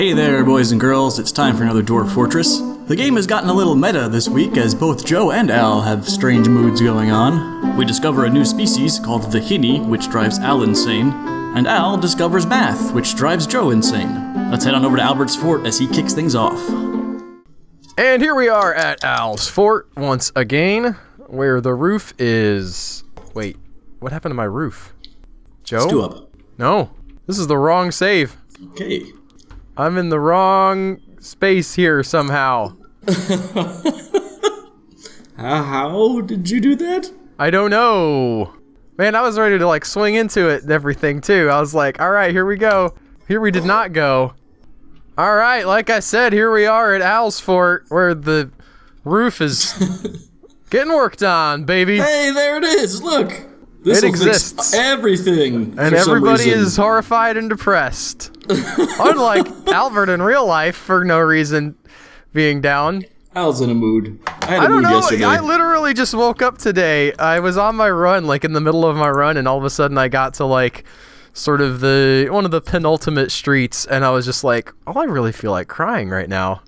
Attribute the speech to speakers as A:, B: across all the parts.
A: Hey there, boys and girls, it's time for another Dwarf Fortress. The game has gotten a little meta this week as both Joe and Al have strange moods going on. We discover a new species called the Hinny, which drives Al insane, and Al discovers math, which drives Joe insane. Let's head on over to Albert's fort as he kicks things off.
B: And here we are at Al's fort once again, where the roof is... Wait, what happened to my roof? Joe?
A: Let's do up.
B: No, this is the wrong save.
A: Okay.
B: I'm in the wrong space here somehow.
A: How did you do that?
B: I don't know. Man, I was ready to like swing into it and everything too. I was like, all right, here we go. Here we did not go. All right, like I said, here we are at Al's fort where the roof is getting worked on, baby.
A: Hey, there it is, look. This
B: it exists.
A: Everything.
B: And everybody is horrified and depressed. Unlike Albert in real life, for no reason being down.
A: Al's in a mood. I had a
B: I don't
A: mood
B: know.
A: yesterday.
B: I literally just woke up today. I was on my run, like in the middle of my run, and all of a sudden I got to like sort of one of the penultimate streets, and I was just like, oh, I really feel like crying right now.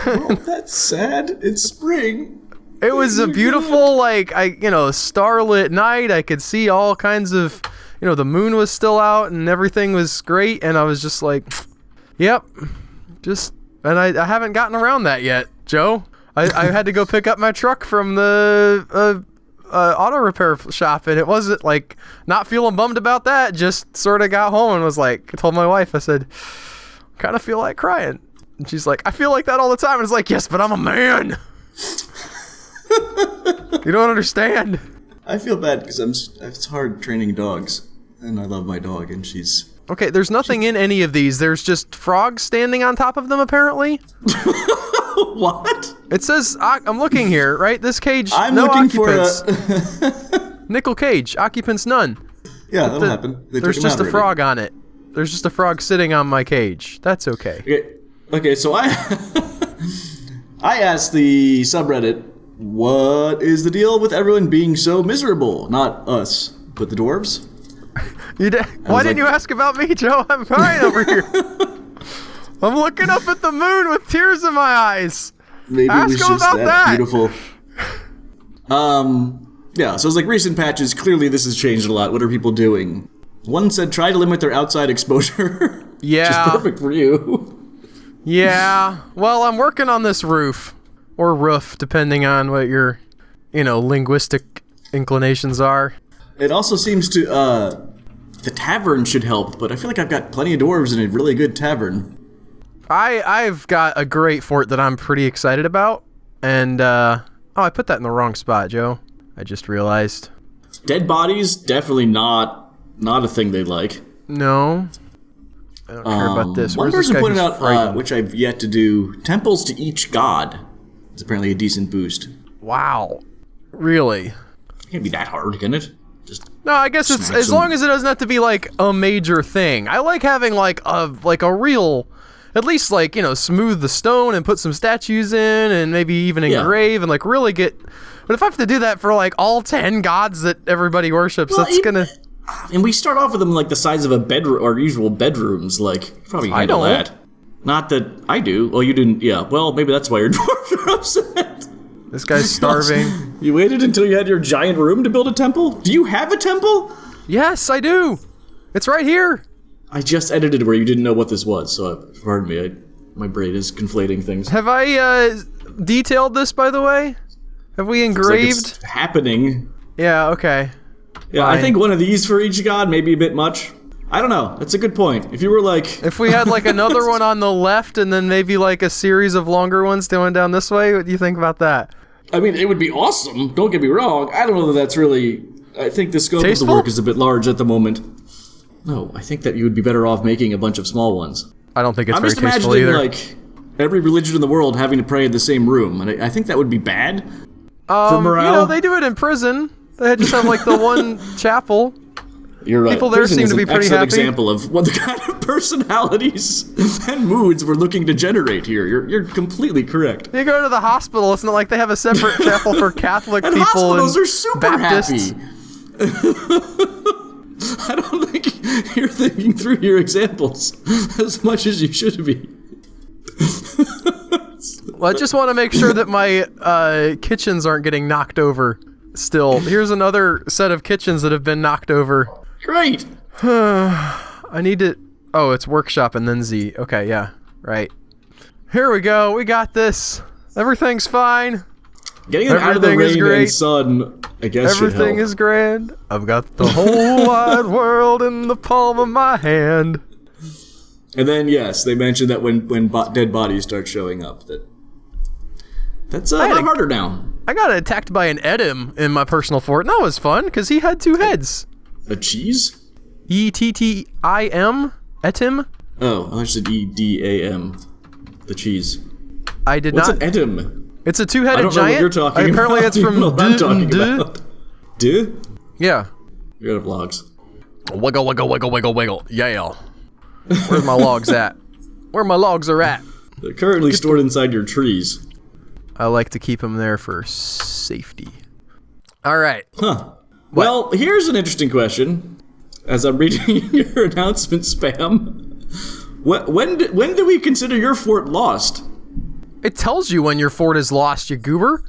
A: Oh, that's sad. It's spring.
B: It was a beautiful, like, starlit night. I could see all kinds of, the moon was still out and everything was great. And I was just like, yep, and I haven't gotten around that yet, Joe. I had to go pick up my truck from the auto repair shop, and it wasn't like not feeling bummed about that. Just sort of got home and was like, I told my wife, I said, kind of feel like crying. And she's like, I feel like that all the time. And it's like, yes, but I'm a man. You don't understand.
A: I feel bad because it's hard training dogs, and I love my dog, and she's...
B: Okay, there's nothing in any of these. There's just frogs standing on top of them, apparently.
A: What?
B: It says, I'm looking here, right? This cage,
A: I'm
B: no
A: looking
B: occupants.
A: for a...
B: Nickel cage, occupants none.
A: Yeah, that'll happen.
B: There's just a frog on it. There's just a frog sitting on my cage. That's okay.
A: Okay, so I asked the subreddit, what is the deal with everyone being so miserable? Not us, but the dwarves.
B: Why didn't you ask about me, Joe? I'm crying over here. I'm looking up at the moon with tears in my eyes.
A: Maybe
B: ask
A: it was
B: him
A: just
B: about
A: that beautiful. Yeah, so it's like recent patches. Clearly this has changed a lot. What are people doing? One said try to limit their outside exposure.
B: Yeah.
A: Which is perfect for you.
B: Yeah. Well, I'm working on this roof. Or roof, depending on what your, linguistic inclinations are.
A: It also seems to, the tavern should help, but I feel like I've got plenty of dwarves in a really good tavern.
B: I've got a great fort that I'm pretty excited about, and, I put that in the wrong spot, Joe. I just realized.
A: Dead bodies, definitely not a thing they like.
B: No. I don't care about this.
A: One
B: Where's
A: person
B: this guy
A: pointed
B: who's
A: out,
B: frightened?
A: which I've yet to do, temples to each god. It's apparently a decent boost.
B: Wow. Really?
A: It can't be that hard, can it? Just
B: no, I guess it's as long as it doesn't have to be like a major thing. I like having like a real, at least like, smooth the stone and put some statues in and maybe even engrave and like really get. But if I have to do that for like all 10 gods that everybody worships, that's gonna.
A: And we start off with them like the size of a bedroom, or usual bedrooms. Like you probably handle that. Not that I do. Well, you didn't. Yeah. Well, maybe that's why your dwarves are upset.
B: This guy's starving.
A: You waited until you had your giant room to build a temple? Do you have a temple?
B: Yes, I do. It's right here.
A: I just edited where you didn't know what this was, so pardon me. My brain is conflating things.
B: Have I detailed this, by the way? Have we engraved?
A: Looks like it's happening.
B: Yeah. Okay.
A: Yeah,
B: Fine.
A: I think one of these for each god, maybe a bit much. I don't know. That's a good point. If you were like...
B: If we had like another one on the left and then maybe like a series of longer ones going down this way, what do you think about that?
A: I mean, it would be awesome. Don't get me wrong. I don't know that that's really... I think the scope
B: Tasteful?
A: of the work is a bit large at the moment. No, I think that you would be better off making a bunch of small ones.
B: I don't think it's
A: I'm
B: very
A: just
B: tasteful
A: imagining,
B: either.
A: like, every religion in the world having to pray in the same room. And I think that would be bad for morale.
B: They do it in prison. They just have like the one chapel.
A: You're right.
B: People there
A: Prison
B: seem
A: is
B: to be
A: an
B: pretty
A: excellent
B: happy.
A: example of what the kind of personalities and moods we're looking to generate here. You're completely correct.
B: You go to the hospital, it's not like they have a separate chapel for Catholic
A: And
B: people
A: hospitals
B: and
A: are super
B: Baptists.
A: happy. I don't think you're thinking through your examples as much as you should be.
B: Well, I just want to make sure that my kitchens aren't getting knocked over still. Here's another set of kitchens that have been knocked over.
A: Great.
B: I need to... Oh, it's workshop and then Z. Okay, yeah. Right. Here we go. We got this. Everything's fine.
A: Getting it out of the rain and sun, I guess,
B: everything is grand. I've got the whole wide world in the palm of my hand.
A: And then, yes, they mentioned that when dead bodies start showing up, that's a lot harder now.
B: I got attacked by an Edim in my personal fort, and that was fun, because he had 2 heads.
A: A cheese?
B: Ettim? Etim?
A: Oh, I said EDAM. The cheese.
B: I did
A: What's
B: not...
A: an Edim?
B: It's a 2-headed giant.
A: I don't know what you're talking about.
B: Apparently it's from...
A: I'm talking about. Duh?
B: Yeah.
A: You're out of logs.
B: Wiggle, wiggle, wiggle, wiggle, wiggle. Yeah. Where's my logs at? Where my logs are at?
A: They're currently stored inside your trees.
B: I like to keep them there for safety. All right.
A: Huh. Well, here's an interesting question. As I'm reading your announcement spam, when do we consider your fort lost?
B: It tells you when your fort is lost, you goober.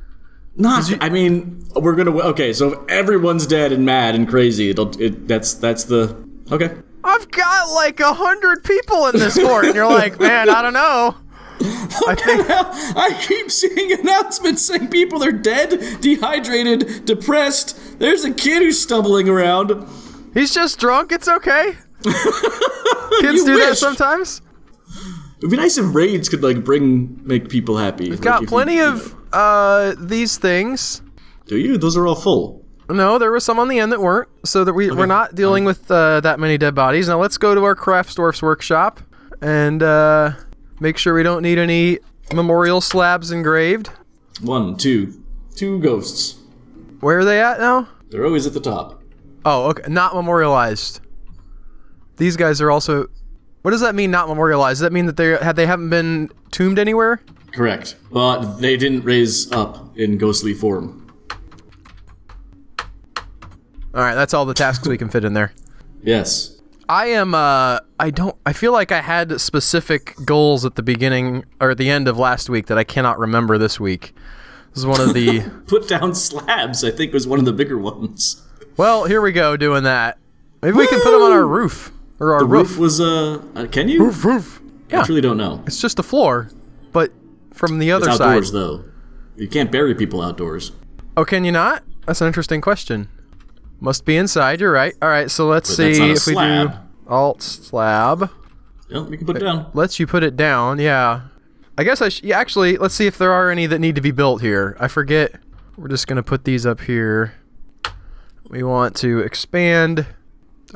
A: I mean, we're gonna. Okay, so if everyone's dead and mad and crazy, that's the. Okay.
B: I've got like 100 people in this fort, and you're like, man, I don't know.
A: I keep seeing announcements saying people are dead, dehydrated, depressed. There's a kid who's stumbling around.
B: He's just drunk. It's okay. Kids do that sometimes.
A: It'd be nice if raids could make people happy.
B: We've got plenty of these things.
A: Do you? Those are all full.
B: No, there was some on the end that weren't, so that we're not dealing with that many dead bodies. Now let's go to our Craftsdwarf's workshop and make sure we don't need any memorial slabs engraved.
A: 1, 2 ghosts.
B: Where are they at now?
A: They're always at the top.
B: Oh, okay. Not memorialized. These guys are also... What does that mean, not memorialized? Does that mean that they haven't been tombed anywhere?
A: Correct. But they didn't raise up in ghostly form.
B: Alright, that's all the tasks we can fit in there.
A: Yes.
B: I feel like I had specific goals at the beginning, or at the end of last week that I cannot remember this week. This is one of the...
A: Put down slabs, I think, was one of the bigger ones.
B: Well, here we go, doing that. Maybe we can put them on our roof. Or our
A: the roof was, can you?
B: Roof. Yeah.
A: I truly don't know.
B: It's just a floor, but from the other
A: it's
B: side.
A: Outdoors, though. You can't bury people outdoors.
B: Oh, can you not? That's an interesting question. Must be inside, you're right. Alright, so let's see if we do Alt Slab.
A: Yep, we can put it down.
B: Lets you put it down, yeah. I guess actually, let's see if there are any that need to be built here. I forget. We're just going to put these up here. We want to expand.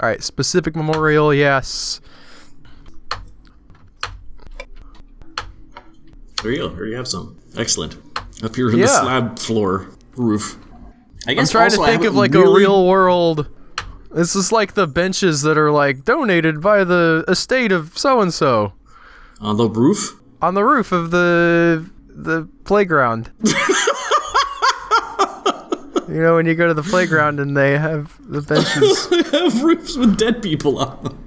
B: Alright, specific memorial, yes.
A: There you go. Here you have some. Excellent. Up here in the slab floor roof. I guess
B: I'm trying to think of like a real world. This is like the benches that are like donated by the estate of so and so.
A: On the roof?
B: On the roof of the playground. You know, when you go to the playground and they have the benches.
A: They have roofs with dead people on them.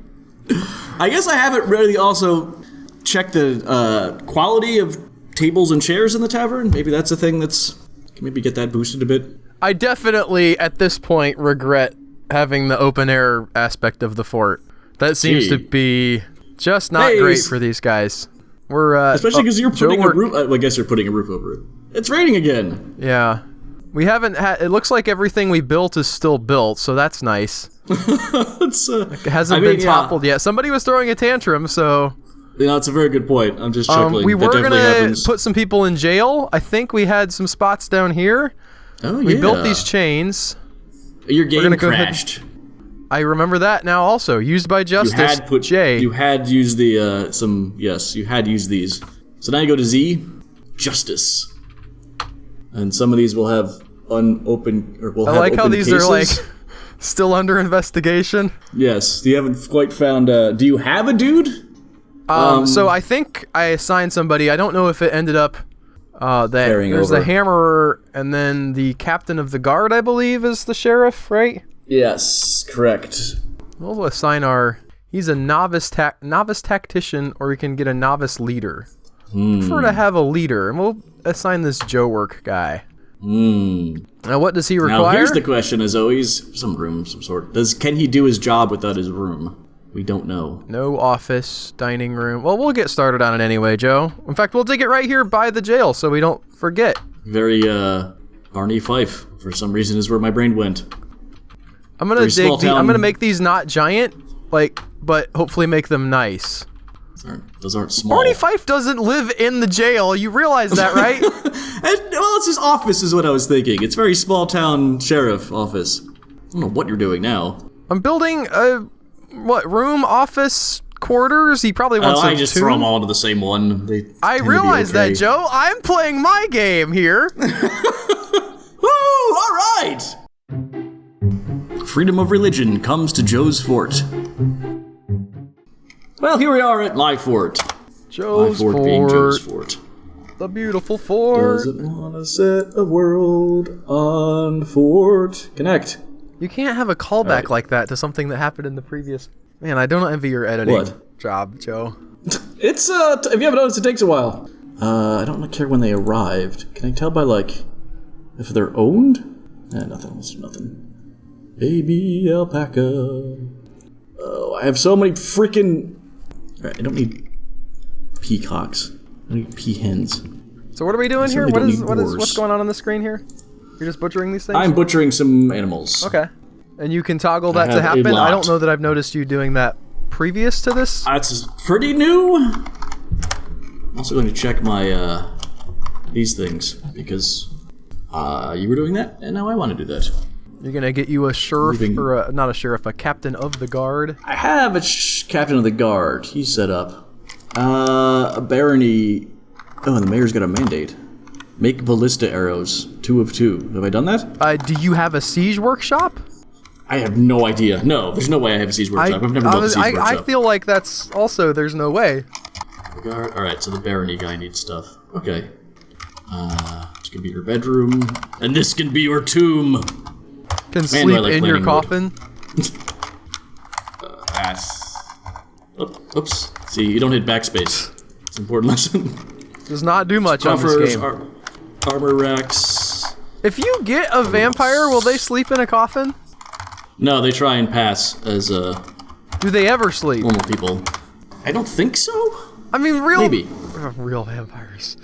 A: I guess I haven't really also checked the quality of tables and chairs in the tavern. Maybe that's a thing that's... Can maybe get that boosted a bit?
B: I definitely, at this point, regret having the open air aspect of the fort. That seems to be just not great for these guys. We're
A: especially because you're putting a roof... I guess you're putting a roof over it. It's raining again.
B: Yeah. We haven't had... It looks like everything we built is still built, so that's nice. It hasn't been toppled yet. Somebody was throwing a tantrum, so...
A: You know, it's a very good point. I'm just chuckling.
B: We were going to put some people in jail. I think we had some spots down here.
A: Oh,
B: we built these chains.
A: Your game crashed.
B: I remember that now also. Used by Justice, J.
A: You had used the, you had used these. So now you go to Z, Justice. And some of these will have unopened, or will have open cases. I like how these are, like,
B: still under investigation.
A: Yes, you haven't quite found, do you have a dude?
B: So I think I assigned somebody. I don't know if it ended up, there's the hammerer, and then the captain of the guard, I believe, is the sheriff, right?
A: Yes, correct.
B: We'll assign he's a novice tactician, or we can get a novice leader. prefer to have a leader, and we'll assign this Joe work guy. Now, what does he require?
A: Now, here's the question, as always. Some room, some sort. Can he do his job without his room? We don't know.
B: No office, dining room. Well, we'll get started on it anyway, Joe. In fact, we'll dig it right here by the jail so we don't forget.
A: Very, Barney Fife, for some reason, is where my brain went.
B: I'm gonna I'm gonna make these not giant, but hopefully make them nice.
A: Those aren't small.
B: Barney Fife doesn't live in the jail. You realize that, right?
A: Well, it's his office is what I was thinking. It's very small town sheriff office. I don't know what you're doing now.
B: I'm building a, room, office, quarters? He probably wants
A: I just throw them all into the same one.
B: I realize that, Joe. I'm playing my game here.
A: Woo! All right! Freedom of religion comes to Joe's fort. Well, here we are at my fort.
B: Joe's
A: my fort. Being Joe's fort.
B: The beautiful fort.
A: Doesn't want to set a world on fort. Connect.
B: You can't have a callback like that to something that happened in the previous... Man, I don't envy your editing job, Joe.
A: It's, if you haven't noticed, it takes a while. I don't care when they arrived. Can I tell by, if they're owned? Nothing. Baby alpaca. Oh, I have so many freaking... Alright, I don't need peacocks. I need peahens.
B: So what are we doing here? What's going on the screen here? You're just butchering these things?
A: I'm butchering some animals.
B: Okay. And you can toggle that to happen? I don't know that I've noticed you doing that previous to this.
A: That's pretty new. I'm also going to check my, these things, because, you were doing that, and now I want to do that.
B: You're going to get you a sheriff, or not a sheriff, a captain of the guard?
A: I have a captain of the guard. He's set up. A barony. Oh, and the mayor's got a mandate. Make ballista arrows. 2 of 2. Have I done that?
B: Do you have a siege workshop?
A: I have no idea. No, there's no way I have a siege workshop. I've never built a siege workshop.
B: I feel like that's also, there's no way.
A: Alright, so the barony guy needs stuff. Okay. This can be your bedroom. And this can be your tomb.
B: Can sleep in your coffin?
A: Oops. See, you don't hit backspace. It's an important lesson.
B: Does not do much on this game.
A: Armor racks.
B: If you get a vampire, will they sleep in a coffin?
A: No, they try and pass as
B: Do they ever sleep?
A: Normal people. I don't think so.
B: I mean,
A: maybe
B: real vampires.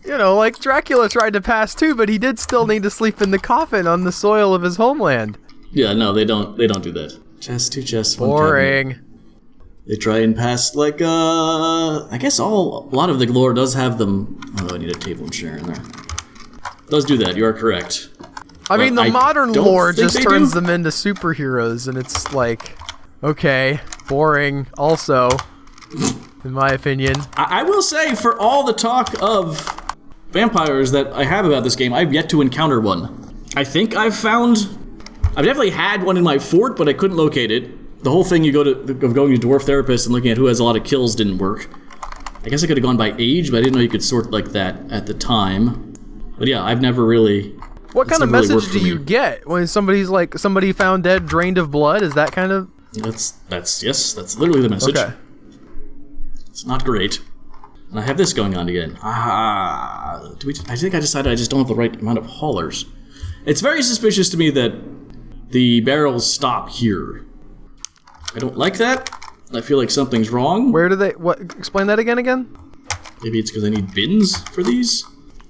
B: You know, like Dracula tried to pass too, but he did still need to sleep in the coffin on the soil of his homeland.
A: Yeah, no, they don't do that. Chest, 2 chests, 1
B: boring.
A: cabinet. They try and pass I guess a lot of the lore does have them. Oh, I need a table and chair in there. Does do that. You are correct.
B: I mean, the modern lore just turns them into superheroes, and it's like, okay, boring. Also, in my opinion,
A: I will say, for all the talk of vampires that I have about this game, I've yet to encounter one. I think I've definitely had one in my fort, but I couldn't locate it. The whole thing of going to Dwarf Therapist and looking at who has a lot of kills didn't work. I guess I could have gone by age, but I didn't know you could sort like that at the time. But yeah, I've never really...
B: What kind of message do you get when somebody's like, somebody found dead, drained of blood? Is that kind of...
A: That's literally the message.
B: Okay.
A: It's not great. And I have this going on again. I think I decided I just don't have the right amount of haulers. It's very suspicious to me that the barrels stop here. I don't like that. I feel like something's wrong.
B: Where do they... What? Explain that again?
A: Maybe it's because I need bins for these?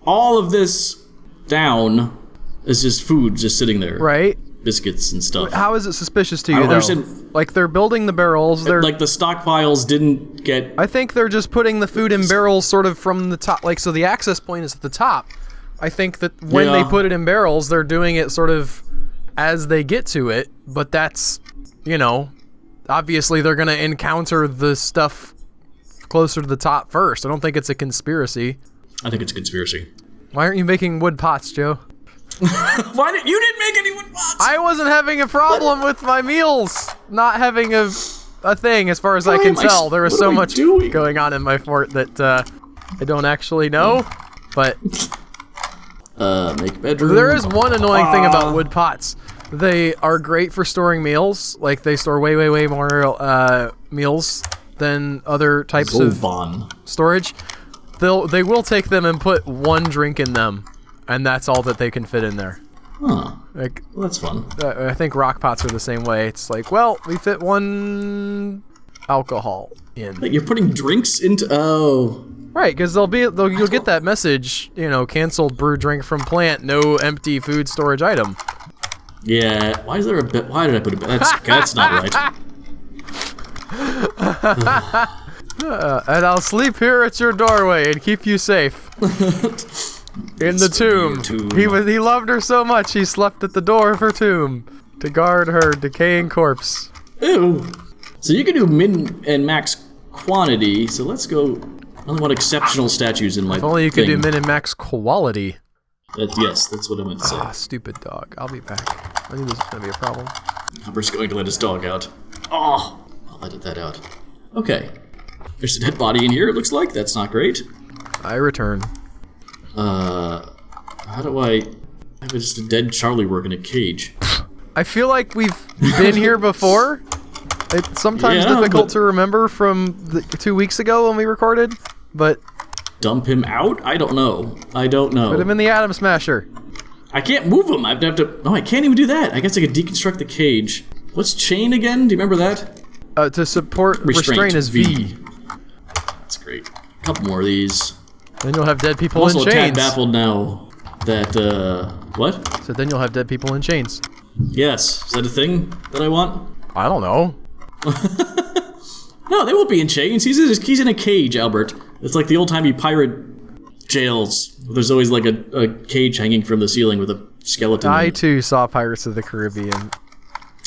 A: All of this down is just food just sitting there.
B: Right.
A: Biscuits and stuff.
B: How is it suspicious to you, though? Like, they're building the barrels,
A: like, the stockpiles didn't get...
B: I think they're just putting the food in barrels sort of from the top. Like, so the access point is at the top. I think that when they put it in barrels, they're doing it sort of as they get to it. But that's, you know... Obviously, they're going to encounter the stuff closer to the top first. I don't think it's a conspiracy.
A: I think it's a conspiracy.
B: Why aren't you making wood pots, Joe?
A: You didn't make any wood pots?
B: I wasn't having a problem with my meals not having a thing, as far as I can tell. There was so much going on in my fort that I don't actually know, but...
A: Make bedroom.
B: There is one annoying thing about wood pots. They are great for storing meals. Like, they store way more meals than other types of storage. they will take them and put one drink in them, and that's all that they can fit in there.
A: Huh.
B: Like,
A: Well, that's fun.
B: I think rock pots are the same way. It's like, well, we fit one alcohol in.
A: Wait, you're putting drinks into... Oh.
B: Right, because you'll get that message, canceled brew drink from plant, no empty food storage item.
A: Yeah, why did I put a bed? That's not right.
B: And I'll sleep here at your doorway and keep you safe. In the tomb. He loved her so much he slept at the door of her tomb to guard her decaying corpse.
A: Ew. So you can do min and max quantity, so let's go... I only want exceptional statues in my
B: If only you could do
A: thing.
B: min and max quality.
A: Yes, that's what I meant to say.
B: Ah, stupid dog. I'll be back. I think this is gonna be a problem.
A: Humber's going to let his dog out. Oh! I'll edit that out. Okay. There's a dead body in here, it looks like. That's not great.
B: I return.
A: How do I... have just a dead Charlie work in a cage?
B: I feel like we've been here before. It's sometimes
A: Yeah,
B: difficult
A: but-
B: to remember from 2 weeks ago when we recorded, but
A: Dump him out? I don't know.
B: put him in the Atom Smasher.
A: I can't move him. I'd have to... No, I can't even do that. I guess I could deconstruct the cage. What's chain again? Do you remember that?
B: To support restrain is V.
A: That's great. A couple more of these.
B: Then you'll have dead
A: I'm
B: people
A: also
B: in
A: a tad
B: chains.
A: baffled now that, what?
B: So then you'll have dead people in chains.
A: Yes. Is that a thing that I want?
B: I don't know.
A: No, they won't be in chains. He's in a cage, Albert. It's like the old-timey pirate jails. There's always like a cage hanging from the ceiling with a skeleton in
B: I
A: it.
B: too saw Pirates of the Caribbean.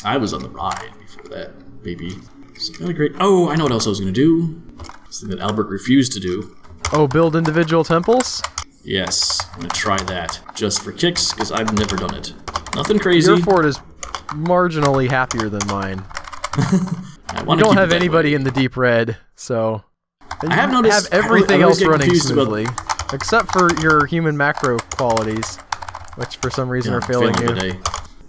A: I was on the ride before that, baby. So kind of great. Oh, I know what else I was going to do. Something that Albert refused to do.
B: Oh, build individual temples?
A: Yes, I'm going to try that. Just for kicks, because I've never done it. Nothing crazy.
B: Your fort is marginally happier than mine.
A: I
B: You
A: want to
B: don't
A: keep
B: have
A: it that
B: anybody
A: way.
B: in the deep red, so...
A: I have noticed...
B: have everything
A: I always
B: else
A: get
B: running
A: confused about-
B: smoothly. Except for your human macro qualities, which for some reason
A: Yeah,
B: are failing you.
A: today.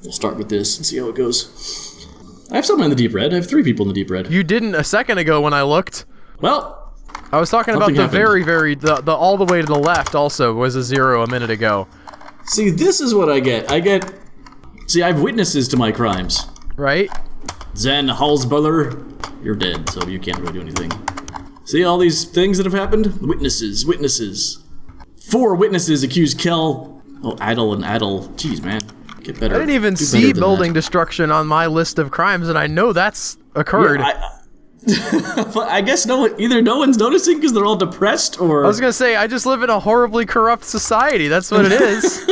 A: We'll start with this and see how it goes. I have someone in the deep red. I have 3 people in the deep red.
B: You didn't a second ago when I looked.
A: Well,
B: I was talking about
A: Something
B: the
A: happened.
B: the all the way to the left also was a 0 a minute ago.
A: see, this is what I get. See, I have witnesses to my crimes.
B: Right?
A: Zen Halsbuller, you're dead, so you can't really do anything. See all these things that have happened? Witnesses. 4 witnesses accuse Kel. Oh, Adel and Adel. Jeez, man. Get better.
B: I didn't even
A: Do
B: see
A: better than
B: building
A: that.
B: destruction on my list of crimes, and I know that's occurred.
A: But I guess either no one's noticing because they're all depressed, or
B: I was gonna say, I just live in a horribly corrupt society. That's what it is.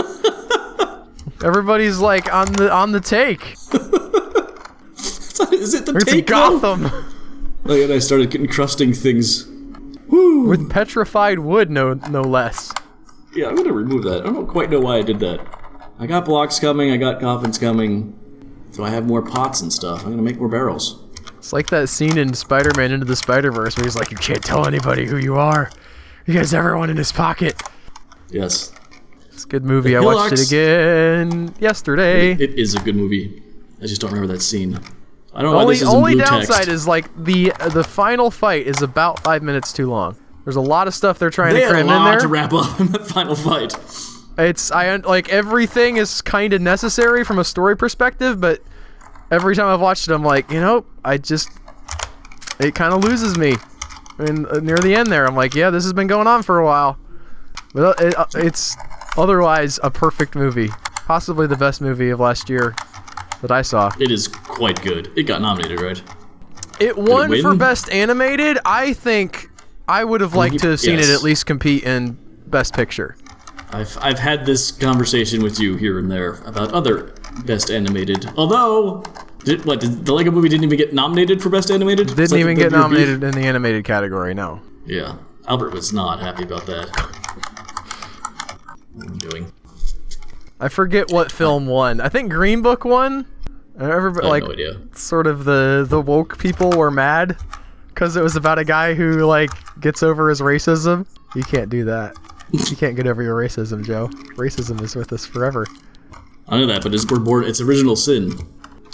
B: Everybody's like on the take.
A: is it the
B: It's
A: take? though?
B: Gotham
A: Like, and I started encrusting things. Woo!
B: with petrified wood, no less.
A: Yeah, I'm gonna remove that. I don't quite know why I did that. I got blocks coming, I got coffins coming. So I have more pots and stuff. I'm gonna make more barrels.
B: It's like that scene in Spider-Man Into the Spider-Verse where he's like, "You can't tell anybody who you are. He has everyone in his pocket."
A: Yes.
B: It's a good movie. I
A: Hill
B: watched it
A: Ox-
B: again yesterday.
A: It is a good movie. I just don't remember that scene. I don't know why this is in
B: Only
A: blue
B: downside
A: text.
B: is like the final fight is about 5 minutes too long. There's a lot of stuff they're trying
A: They
B: to
A: had a
B: cram in
A: lot to
B: there.
A: wrap up in that final fight.
B: Like everything is kind of necessary from a story perspective, but every time I've watched it, I'm like, it kind of loses me. And near the end there, I'm like, yeah, this has been going on for a while. But it's otherwise a perfect movie, possibly the best movie of last year that I saw.
A: It is quite good. It got nominated, right?
B: It won
A: win?
B: for best animated. I think I would have liked to have seen
A: Yes.
B: it at least compete in best picture.
A: I've had this conversation with you here and there about other best animated. Although, the Lego Movie didn't even get nominated for best animated? Is
B: Didn't
A: that
B: even
A: the
B: get
A: weird beef?
B: nominated in the animated category, no.
A: Yeah, Albert was not happy about that. What am I doing?
B: I forget what film won. I think Green Book won. Everybody,
A: I
B: like,
A: have no idea.
B: sort of the woke people were mad because it was about a guy who gets over his racism. You can't do that. You can't get over your racism, Joe. Racism is with us forever.
A: I know that, but it's original sin.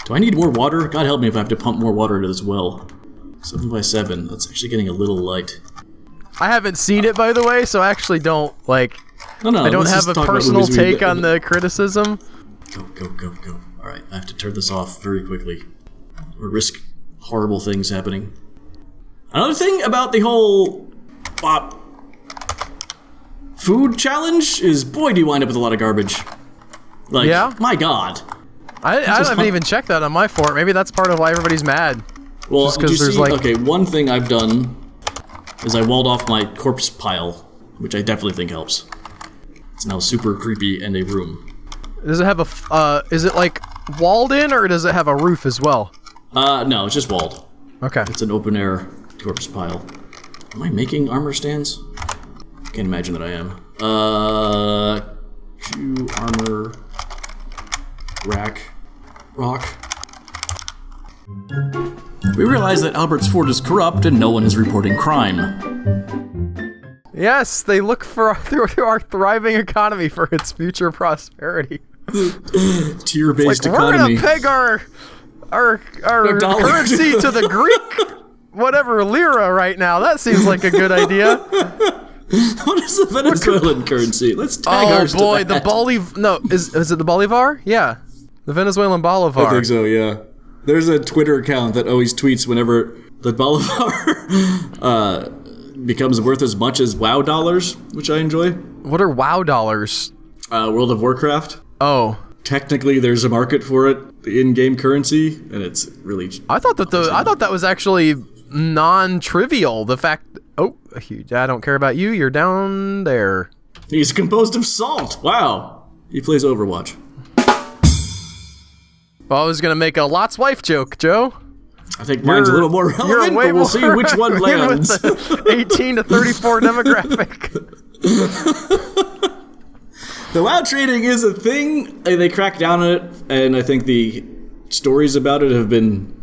A: Do I need more water? God help me if I have to pump more water into this well. 7 by 7. That's actually getting a little light.
B: I haven't seen it, by the way, so I actually don't, like...
A: No,
B: I don't
A: let's
B: have
A: just
B: a
A: talk about
B: personal
A: movies
B: take on the criticism.
A: Go. Alright, I have to turn this off very quickly. Or risk horrible things happening. Another thing about the whole... food challenge is, boy, do you wind up with a lot of garbage. Like,
B: yeah?
A: My god.
B: I haven't even checked that on my fort. Maybe that's part of why everybody's mad.
A: Well,
B: Just 'cause there's like...
A: okay, one thing I've done is I walled off my corpse pile, which I definitely think helps. It's now super creepy and a room.
B: Does it have a, is it like walled in, or does it have a roof as well?
A: No, it's just walled.
B: Okay.
A: It's an open air corpse pile. Am I making armor stands? Can't imagine that I am. Q armor rock. We realize that Albert's fort is corrupt and no one is reporting crime.
B: Yes, they look for our thriving economy for its future prosperity.
A: Tier-based
B: like,
A: economy.
B: we're gonna peg our currency to the Greek whatever lira right now. That seems like a good idea.
A: What is the Venezuelan currency? Let's tag ours to
B: boy,
A: that.
B: the Bolivar. No, is it the Bolivar? Yeah, the Venezuelan Bolivar.
A: I think so. Yeah. There's a Twitter account that always tweets whenever the Bolivar becomes worth as much as WoW dollars, which I enjoy.
B: What are WoW dollars?
A: World of Warcraft.
B: Oh.
A: Technically, there's a market for it, the in-game currency, and it's really.
B: I thought that was actually non-trivial. The fact. Oh, I don't care about you. You're down there.
A: He's composed of salt. Wow. He plays Overwatch.
B: Well, I was gonna make a Lot's wife joke, Joe.
A: I think mine's a little more relevant, but we'll see which one lands.
B: With the 18 to 34 demographic.
A: The WoW trading is a thing. They crack down on it, and I think the stories about it have been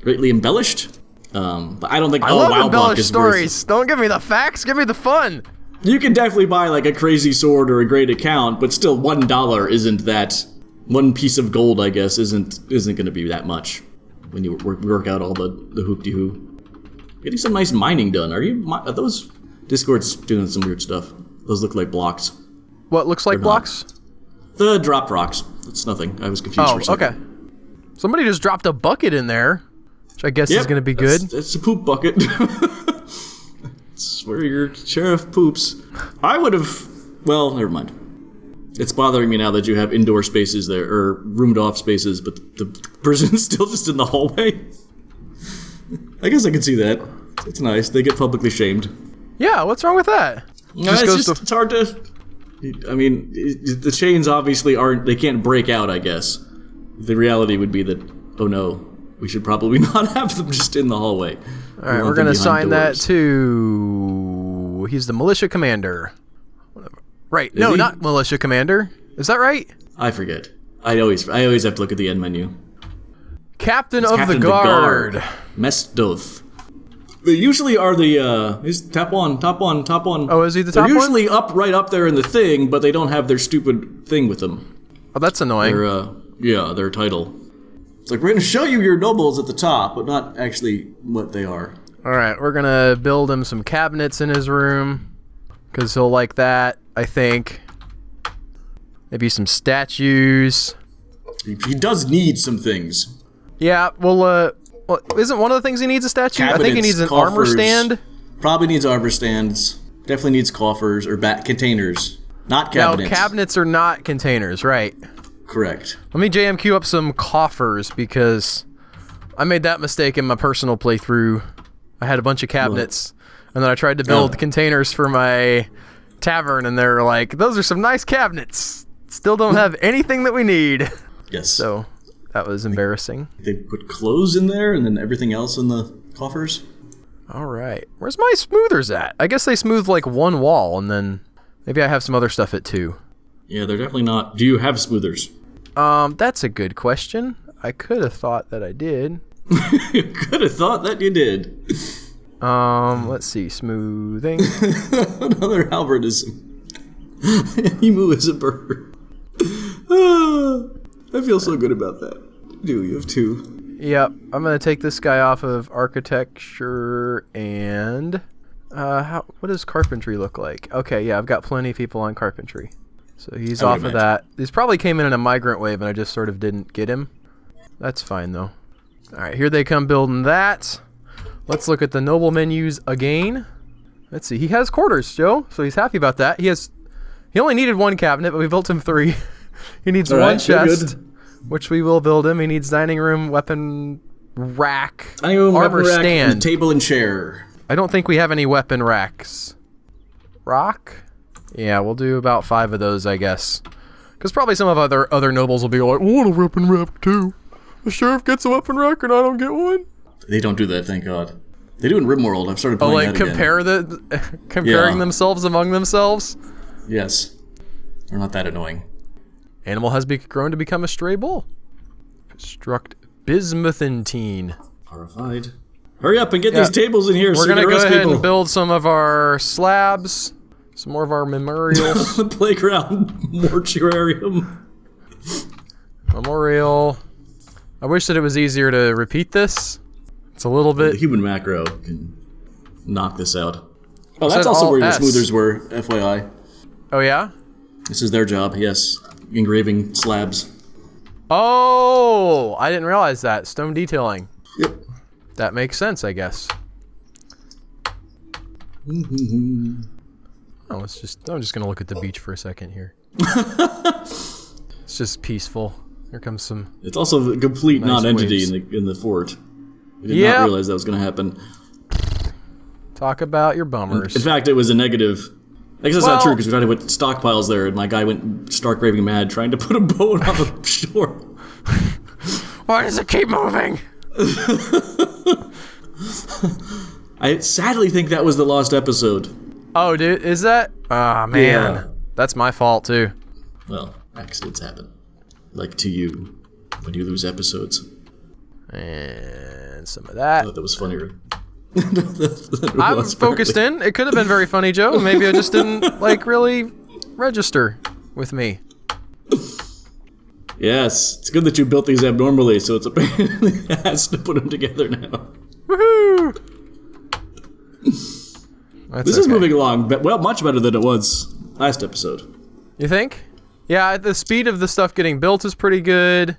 A: greatly embellished. But I don't think all WoW block is
B: stories. Don't give me the facts. Give me the fun.
A: You can definitely buy like a crazy sword or a great account, but still $1 isn't that. One piece of gold, I guess, isn't going to be that much when you work out all the hoop-de-hoo. Getting some nice mining done. Are those Discord's doing some weird stuff? Those look like blocks.
B: What looks like blocks?
A: The drop rocks. It's nothing. I was confused for a second.
B: Okay. Somebody just dropped a bucket in there, which I guess is going to be good.
A: It's a poop bucket. It's where your sheriff poops. I would have... Well, never mind. It's bothering me now that you have indoor spaces there, or roomed-off spaces, but the person's still just in the hallway. I guess I can see that. It's nice. They get publicly shamed.
B: Yeah, what's wrong with that?
A: No, it's hard to... I mean, the chains obviously aren't... They can't break out, I guess. The reality would be that, oh no, we should probably not have them just in the hallway.
B: Alright, we're going to assign that to... He's the militia commander. Right. No, not militia commander. Is that right?
A: I forget. I always have to look at the end menu.
B: Captain of the Guard.
A: Mestoth. They usually are the he's top one.
B: Oh, is he the top
A: They're
B: one?
A: usually right up there in the thing, but they don't have their stupid thing with them.
B: Oh, that's annoying.
A: Their title. It's like, we're going to show you your nobles at the top, but not actually what they are.
B: Alright, we're going to build him some cabinets in his room, because he'll like that, I think. Maybe some statues.
A: He does need some things.
B: Yeah, well, isn't one of the things he needs a statue?
A: Cabinets,
B: I think he needs an
A: coffers.
B: armor stand.
A: Probably needs armor stands. Definitely needs coffers or containers. Not cabinets.
B: No, cabinets are not containers, right?
A: Correct.
B: Let me JMQ up some coffers, because I made that mistake in my personal playthrough. I had a bunch of cabinets, and then I tried to build containers for my tavern, and they're like, those are some nice cabinets. Still don't have anything that we need.
A: Yes.
B: So that was embarrassing.
A: They put clothes in there and then everything else in the coffers.
B: All right. Where's my smoothers at? I guess they smooth like one wall, and then maybe I have some other stuff at two.
A: Yeah, they're definitely not. Do you have smoothers?
B: That's a good question. I could have thought that I did.
A: You could have thought that you did.
B: Let's see. Smoothing.
A: Another Albertism. Emu is a bird. I feel so good about that. You have two.
B: Yep. I'm going to take this guy off of architecture and What does carpentry look like? Okay, yeah, I've got plenty of people on carpentry. So he's
A: I would
B: off of that. These probably came in a migrant wave, and I just sort of didn't get him. That's fine, though. All right, here they come building that. Let's look at the noble menus again. Let's see. He has quarters, Joe, so he's happy about that. He only needed 1 cabinet, but we built him 3. He needs
A: All
B: 1
A: right,
B: chest, which we will build him. He needs dining room, weapon rack, armor stand,
A: table and chair.
B: I don't think we have any weapon racks. Rock? Yeah, we'll do about 5 of those, I guess. Because probably some of other nobles will be like, I want a weapon rack too. The sheriff gets a weapon rack and I don't get one.
A: They don't do that, thank God. They do in Rimworld. I've started playing that again.
B: Comparing themselves among themselves?
A: Yes. They're not that annoying.
B: Animal has grown to become a stray bull. Construct bismuthine.
A: Horrified. Hurry up and get these tables in here.
B: We're going to go ahead and build some of our slabs. Some more of our memorials.
A: The playground mortuarium.
B: Memorial. I wish that it was easier to repeat this. It's a little bit...
A: The human macro can knock this out. Oh, that's also where your smoothers were, FYI.
B: Oh, yeah?
A: This is their job, yes. Engraving slabs.
B: Oh! I didn't realize that. Stone detailing.
A: Yep.
B: That makes sense, I guess. Oh, I'm just gonna look at the beach for a second here. It's just peaceful. Here comes some.
A: It's also a complete non-entity in the fort. I did not realize that was gonna happen.
B: Talk about your bummers.
A: In fact, it was a negative. I guess that's not true because we tried to put stockpiles there, and my guy went stark raving mad trying to put a boat on the shore.
B: Why does it keep moving?
A: I sadly think that was the lost episode.
B: Oh, dude, is that? Ah, man. Yeah. That's my fault, too.
A: Well, accidents happen. Like to you, when you lose episodes.
B: And some of that.
A: I thought that was funnier.
B: I'm focused in. It could have been very funny, Joe. Maybe I just didn't, really register with me.
A: Yes, it's good that you built these abnormally, so it's a pain in the ass to put them together now.
B: Woohoo!
A: This is moving along, but much better than it was last episode.
B: You think? Yeah, the speed of the stuff getting built is pretty good.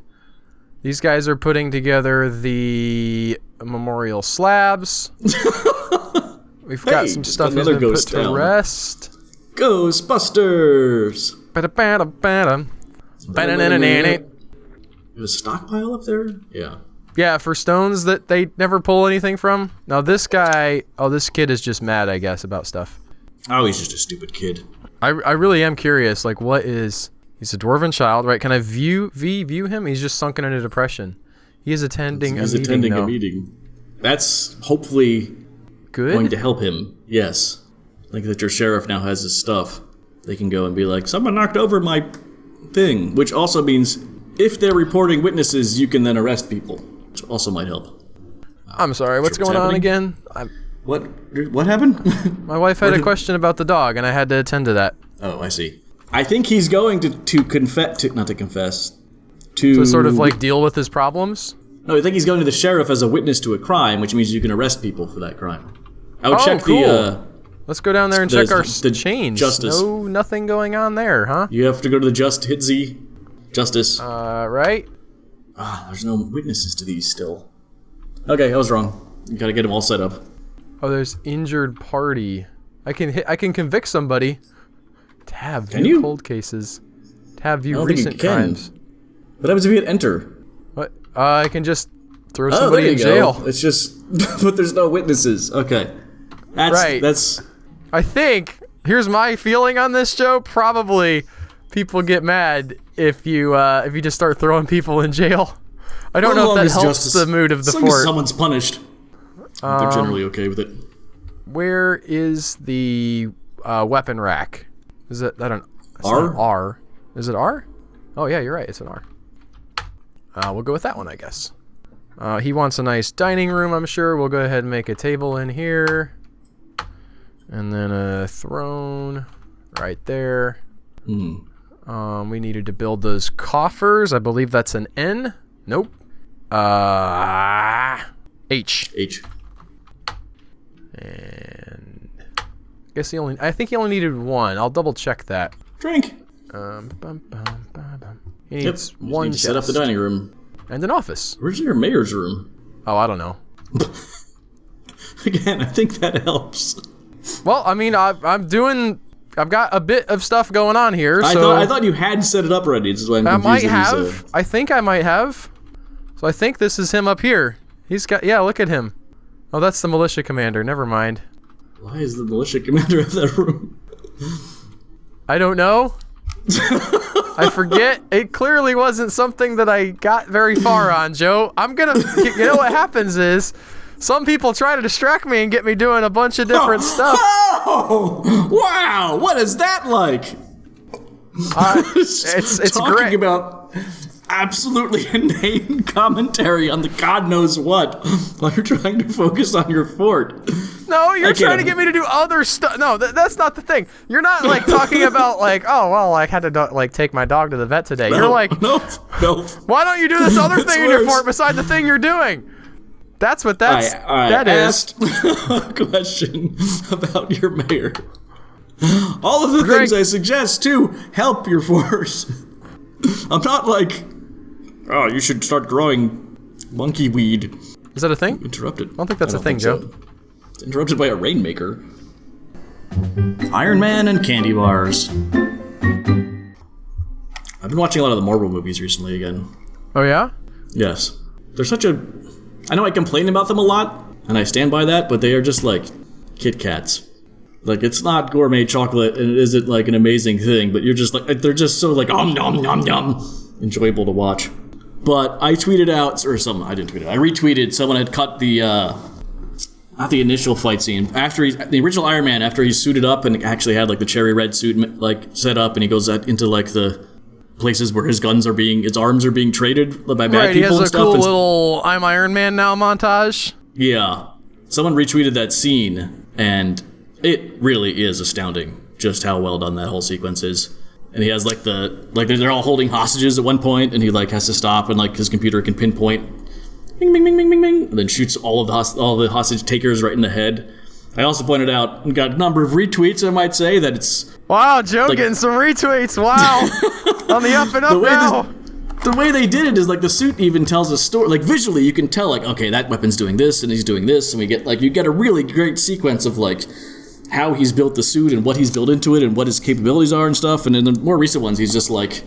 B: These guys are putting together the memorial slabs. We've got some stuff that's been put to rest.
A: Ghostbusters!
B: Ba-da-ba-da-ba-da.
A: There's a stockpile up there? Yeah.
B: Yeah, for stones that they never pull anything from. Now this guy, this kid is just mad, I guess, about stuff.
A: Oh, he's just a stupid kid.
B: I really am curious, what is... He's a dwarven child, right? Can I view him? He's just sunken into depression. He is attending a meeting,
A: He's attending a meeting. That's hopefully going to help him, yes. Like that your sheriff now has his stuff. They can go and be like, someone knocked over my thing. Which also means, if they're reporting witnesses, you can then arrest people. Which also might help.
B: I'm sorry, what's going on again?
A: What happened?
B: My wife had a question about the dog, and I had to attend to that.
A: Oh, I see. I think he's going to
B: sort of deal with his problems?
A: No, I think he's going to the sheriff as a witness to a crime, which means you can arrest people for that crime. I would check
B: cool. Let's go down there and check our change.
A: Justice.
B: No, nothing going on there, huh?
A: You have to go to the Justice.
B: Right.
A: There's no witnesses to these still. Okay, I was wrong. You gotta get them all set up.
B: Oh, there's injured party. I can convict somebody. Tab view cold cases. Tab view recent crimes.
A: What happens if you hit enter?
B: What? I can just throw somebody in jail.
A: It's just, but there's no witnesses. Okay. That's.
B: I think. Here's my feeling on this, Joe. Probably, people get mad if you just start throwing people in jail. I don't know if that helps the mood of the fort.
A: As long as someone's punished, they're generally okay with it.
B: Where is the weapon rack? Is it that an
A: R?
B: R? Is it R? Oh yeah, you're right. It's an R. We'll go with that one, I guess. He wants a nice dining room, I'm sure. We'll go ahead and make a table in here. And then a throne right there. We needed to build those coffers. I believe that's an N. Nope. H.
A: H.
B: And I think he only needed one. I'll double check that.
A: Drink.
B: He needs one
A: need to set up the dining room.
B: And an office.
A: Where's your mayor's room?
B: Oh, I don't know.
A: Again, I think that helps.
B: Well, I mean, I've got a bit of stuff going on here.
A: I thought you had set it up already. This is why I'm confused.
B: I might have. I think I might have. So I think this is him up here. He's got. Yeah, look at him. Oh, that's the militia commander. Never mind.
A: Why is the militia commander of that room?
B: I don't know. I forget. It clearly wasn't something that I got very far on, Joe. I'm gonna. You know what happens is, some people try to distract me and get me doing a bunch of different stuff.
A: Oh! Wow! What is that like?
B: It's
A: talking
B: great.
A: About absolutely inane commentary on the God knows what while you're trying to focus on your fort.
B: No, you're trying to get me to do other stuff. No, that's not the thing. You're not like talking about like, oh well, I had to like take my dog to the vet today.
A: No,
B: you're like,
A: no.
B: Why don't you do this other
A: It's
B: thing in your
A: worse.
B: fort beside the thing you're doing? That's what that
A: I
B: is.
A: asked a question about your mayor. All of the
B: Greg,
A: things I suggest to help your force. I'm not like, oh, you should start growing monkey weed.
B: Is that a thing?
A: Interrupted.
B: I don't think that's a thing, Joe.
A: So. It's interrupted by a rainmaker. Iron Man and candy bars. I've been watching a lot of the Marvel movies recently again.
B: Oh yeah?
A: Yes. They're such a... I know I complain about them a lot, and I stand by that, but they are just like Kit Kats. Like, it's not gourmet chocolate, and it isn't like an amazing thing, but you're just like, they're just so like, nom nom nom, enjoyable to watch. But I tweeted out, or someone, I didn't tweet it, I retweeted, someone had cut the, not the initial fight scene, after the original Iron Man, after he's suited up and actually had like the cherry red suit like set up, and he goes out into like the places where his arms are being traded by bad people and stuff.
B: Right, he has a cool little I'm Iron Man now montage.
A: Yeah. Someone retweeted that scene, and it really is astounding just how well done that whole sequence is. And he has like they're all holding hostages at one point, and he like has to stop, and like his computer can pinpoint bing bing bing bing bing bing, and then shoots all the hostage takers right in the head. I also pointed out and got a number of retweets, I might say, that it's...
B: Wow, Joe
A: like,
B: getting some retweets, wow! On the up and up now!
A: The way they did it is like the suit even tells a story. Like visually you can tell like, okay, that weapon's doing this and he's doing this, and you get a really great sequence of like how he's built the suit and what he's built into it and what his capabilities are and stuff. And in the more recent ones he's just like,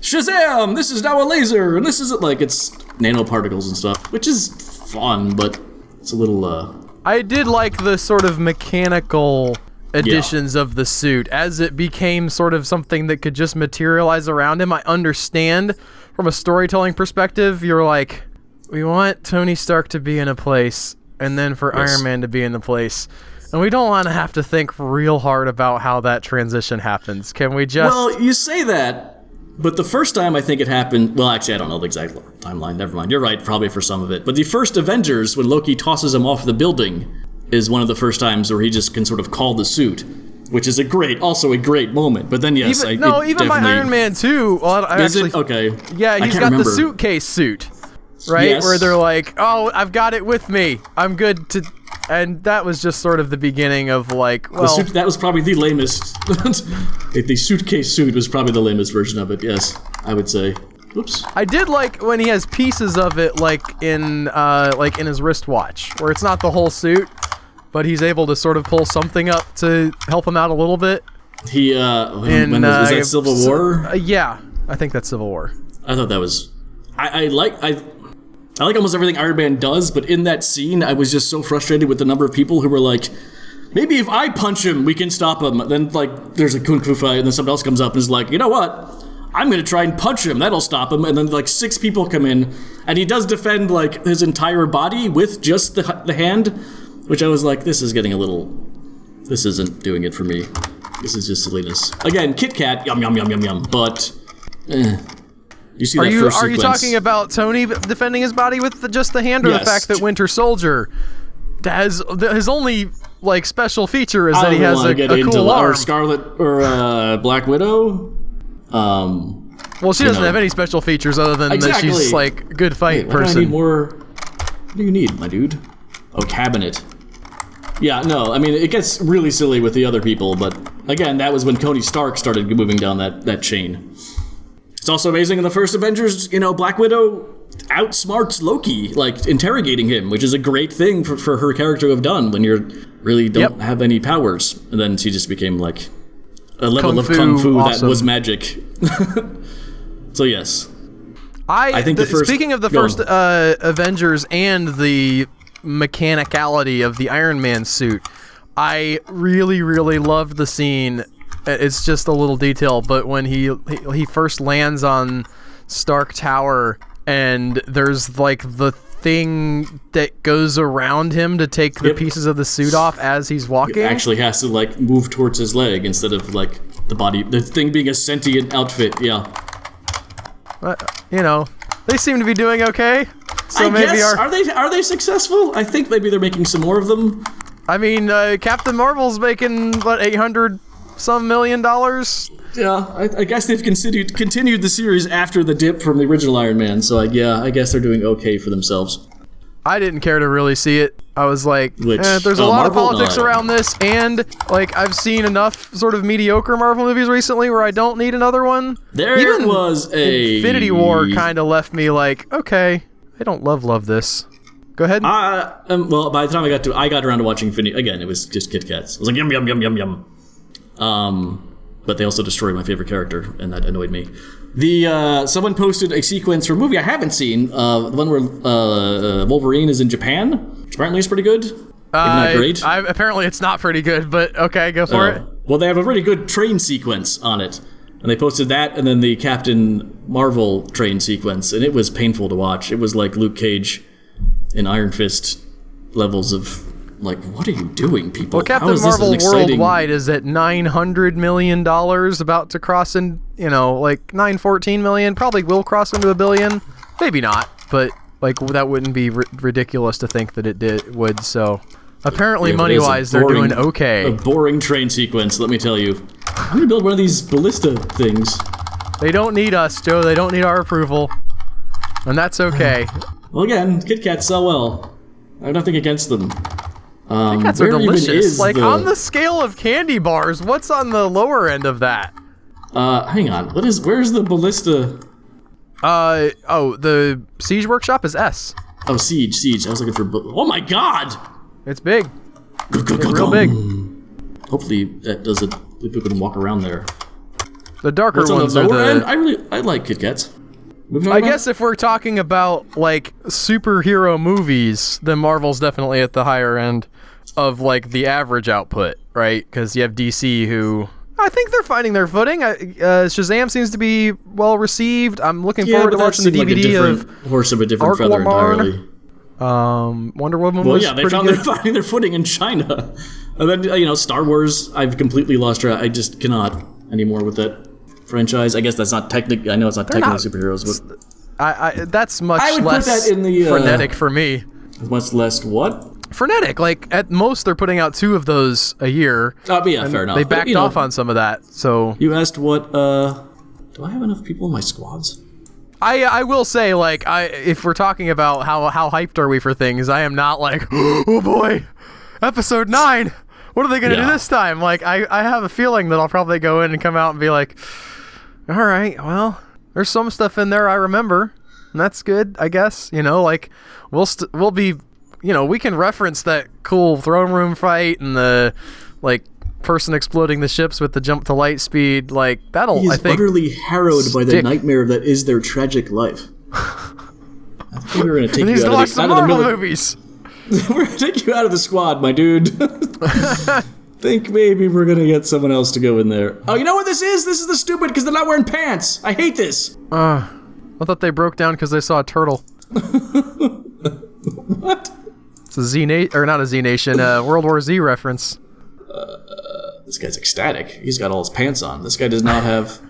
A: Shazam! This is now a laser, and this isn't like it's nanoparticles and stuff, which is fun, but it's a little
B: I did like the sort of mechanical additions of the suit as it became sort of something that could just materialize around him. I understand from a storytelling perspective, you're like, we want Tony Stark to be in a place and then for Iron Man to be in the place. And we don't want to have to think real hard about how that transition happens. Can we just...
A: Well, you say that, but the first time I think it happened... Well, actually, I don't know the exact timeline. Never mind. You're right, probably for some of it. But the first Avengers, when Loki tosses him off the building, is one of the first times where he just can sort of call the suit, which is also a great moment. But then, yes,
B: even my Iron Man 2... Well,
A: Okay.
B: Yeah, he's got the suitcase suit, right?
A: Yes.
B: Where they're like, oh, I've got it with me. I'm good to... And that was just sort of the beginning of like, well...
A: that was probably the lamest... the suitcase suit was probably the lamest version of it, yes, I would say. Oops.
B: I did like when he has pieces of it like in his wristwatch, where it's not the whole suit, but he's able to sort of pull something up to help him out a little bit.
A: He, is that Civil War?
B: Yeah, I think that's Civil War.
A: I thought that was... I like almost everything Iron Man does, but in that scene, I was just so frustrated with the number of people who were like, maybe if I punch him, we can stop him. Then, like, there's a kung fu fight, and then somebody else comes up and is like, you know what? I'm gonna try and punch him. That'll stop him. And then, like, 6 people come in, and he does defend, like, his entire body with just the hand, which I was like, this is getting a little... This isn't doing it for me. This is just silliness. Again, Kit Kat, yum, yum, yum, yum, yum, but... You see that first sequence.
B: Are you talking about Tony defending his body with just the hand, or the fact that Winter Soldier has his only like special feature is that he has a cool arm?
A: Or Scarlet or Black Widow.
B: Well, she doesn't have any special features other than that she's like a good fight person.
A: I need more. What do you need, my dude? Oh, cabinet. Yeah, no, I mean, it gets really silly with the other people, but again, that was when Tony Stark started moving down that chain. It's also amazing in the first Avengers, Black Widow outsmarts Loki, like, interrogating him, which is a great thing for her character to have done when you really don't have any powers. And then she just became, like, a level of Kung Fu awesome. That was magic. So, yes. I think
B: speaking of the first Avengers and the mechanicality of the Iron Man suit, I really, really loved the scene. It's just a little detail, but when he first lands on Stark Tower and there's like the thing that goes around him to take the pieces of the suit off as he's walking.
A: It actually has to like move towards his leg instead of like the thing being a sentient outfit. Yeah.
B: They seem to be doing okay. So maybe
A: are they successful? I think maybe they're making some more of them.
B: I mean, Captain Marvel's making $800 some million.
A: Yeah, I guess they've continued the series after the dip from the original Iron Man. So I guess they're doing okay for themselves.
B: I didn't care to really see it. I was like, there's a lot of politics around this, and like I've seen enough sort of mediocre Marvel movies recently where I don't need another one.
A: There was a
B: Infinity War kind of left me like, okay, I don't love this. Go ahead.
A: Well, by the time I got around to watching Infinity, again, it was just Kit Kats. I was like, yum yum yum yum yum. But they also destroyed my favorite character, and that annoyed me. Someone posted a sequence from a movie I haven't seen, the one where Wolverine is in Japan, which apparently is pretty good. Not great.
B: Apparently it's not pretty good, but okay, go for it.
A: Well, they have a really good train sequence on it, and they posted that, and then the Captain Marvel train sequence, and it was painful to watch. It was like Luke Cage in Iron Fist levels of... Like, what are you doing, people?
B: Well, Captain Marvel worldwide is at $900 million, about to cross in, like $914 million. Probably will cross into $1 billion. Maybe not, but like that wouldn't be ridiculous to think that it would. So apparently, money-wise, they're doing okay.
A: A boring train sequence, let me tell you. I'm gonna build one of these ballista things.
B: They don't need us, Joe. They don't need our approval, and that's okay.
A: Well, again, Kit Kats sell well. I have nothing against them.
B: Kit Kats are delicious. Like, on the scale of candy bars, what's on the lower end of that?
A: Hang on. Where's the ballista?
B: The Siege Workshop is S.
A: Oh, Siege. I was looking for... Oh my god!
B: It's big. It's real big.
A: Hopefully that does it. People can walk around there.
B: The darker ones are the...
A: End? I like Kit Kats.
B: I guess if we're talking about, like, superhero movies, then Marvel's definitely at the higher end of, like, the average output, right? Because you have DC who... I think they're finding their footing. Shazam seems to be well received. I'm looking forward to watching the DVD of...
A: horse of a different feather entirely.
B: Wonder Woman
A: was
B: pretty good.
A: They're finding their footing in China. And then, Star Wars, I've completely lost track. I just cannot anymore with that franchise. I guess that's not technically... I know it's not technically superheroes, but...
B: that's much
A: I would
B: less
A: put that in the,
B: frenetic for me.
A: Much less what?
B: Frenetic. Like, at most, they're putting out 2 of those a year.
A: Yeah, fair enough.
B: They backed off on some of that, so...
A: You asked what, do I have enough people in my squads?
B: I will say, like, if we're talking about how hyped are we for things, I am not like, oh boy, episode 9, what are they going to do this time? Like, I have a feeling that I'll probably go in and come out and be like, all right, well, there's some stuff in there I remember, and that's good, I guess. Like, we'll be, we can reference that cool throne room fight and the, like, person exploding the ships with the jump to light speed. Like, that'll, I think,
A: utterly harrowed by the nightmare that is their tragic life. I think we're going to take you out of the
B: movies.
A: We're going to take you out of the squad, my dude. Think maybe we're going to get someone else to go in there. Oh, you know what this is? This is the stupid because they're not wearing pants. I hate this.
B: I thought they broke down because they saw a turtle.
A: What?
B: It's a not a Z Nation, World War Z reference.
A: This guy's ecstatic. He's got all his pants on. This guy does not have...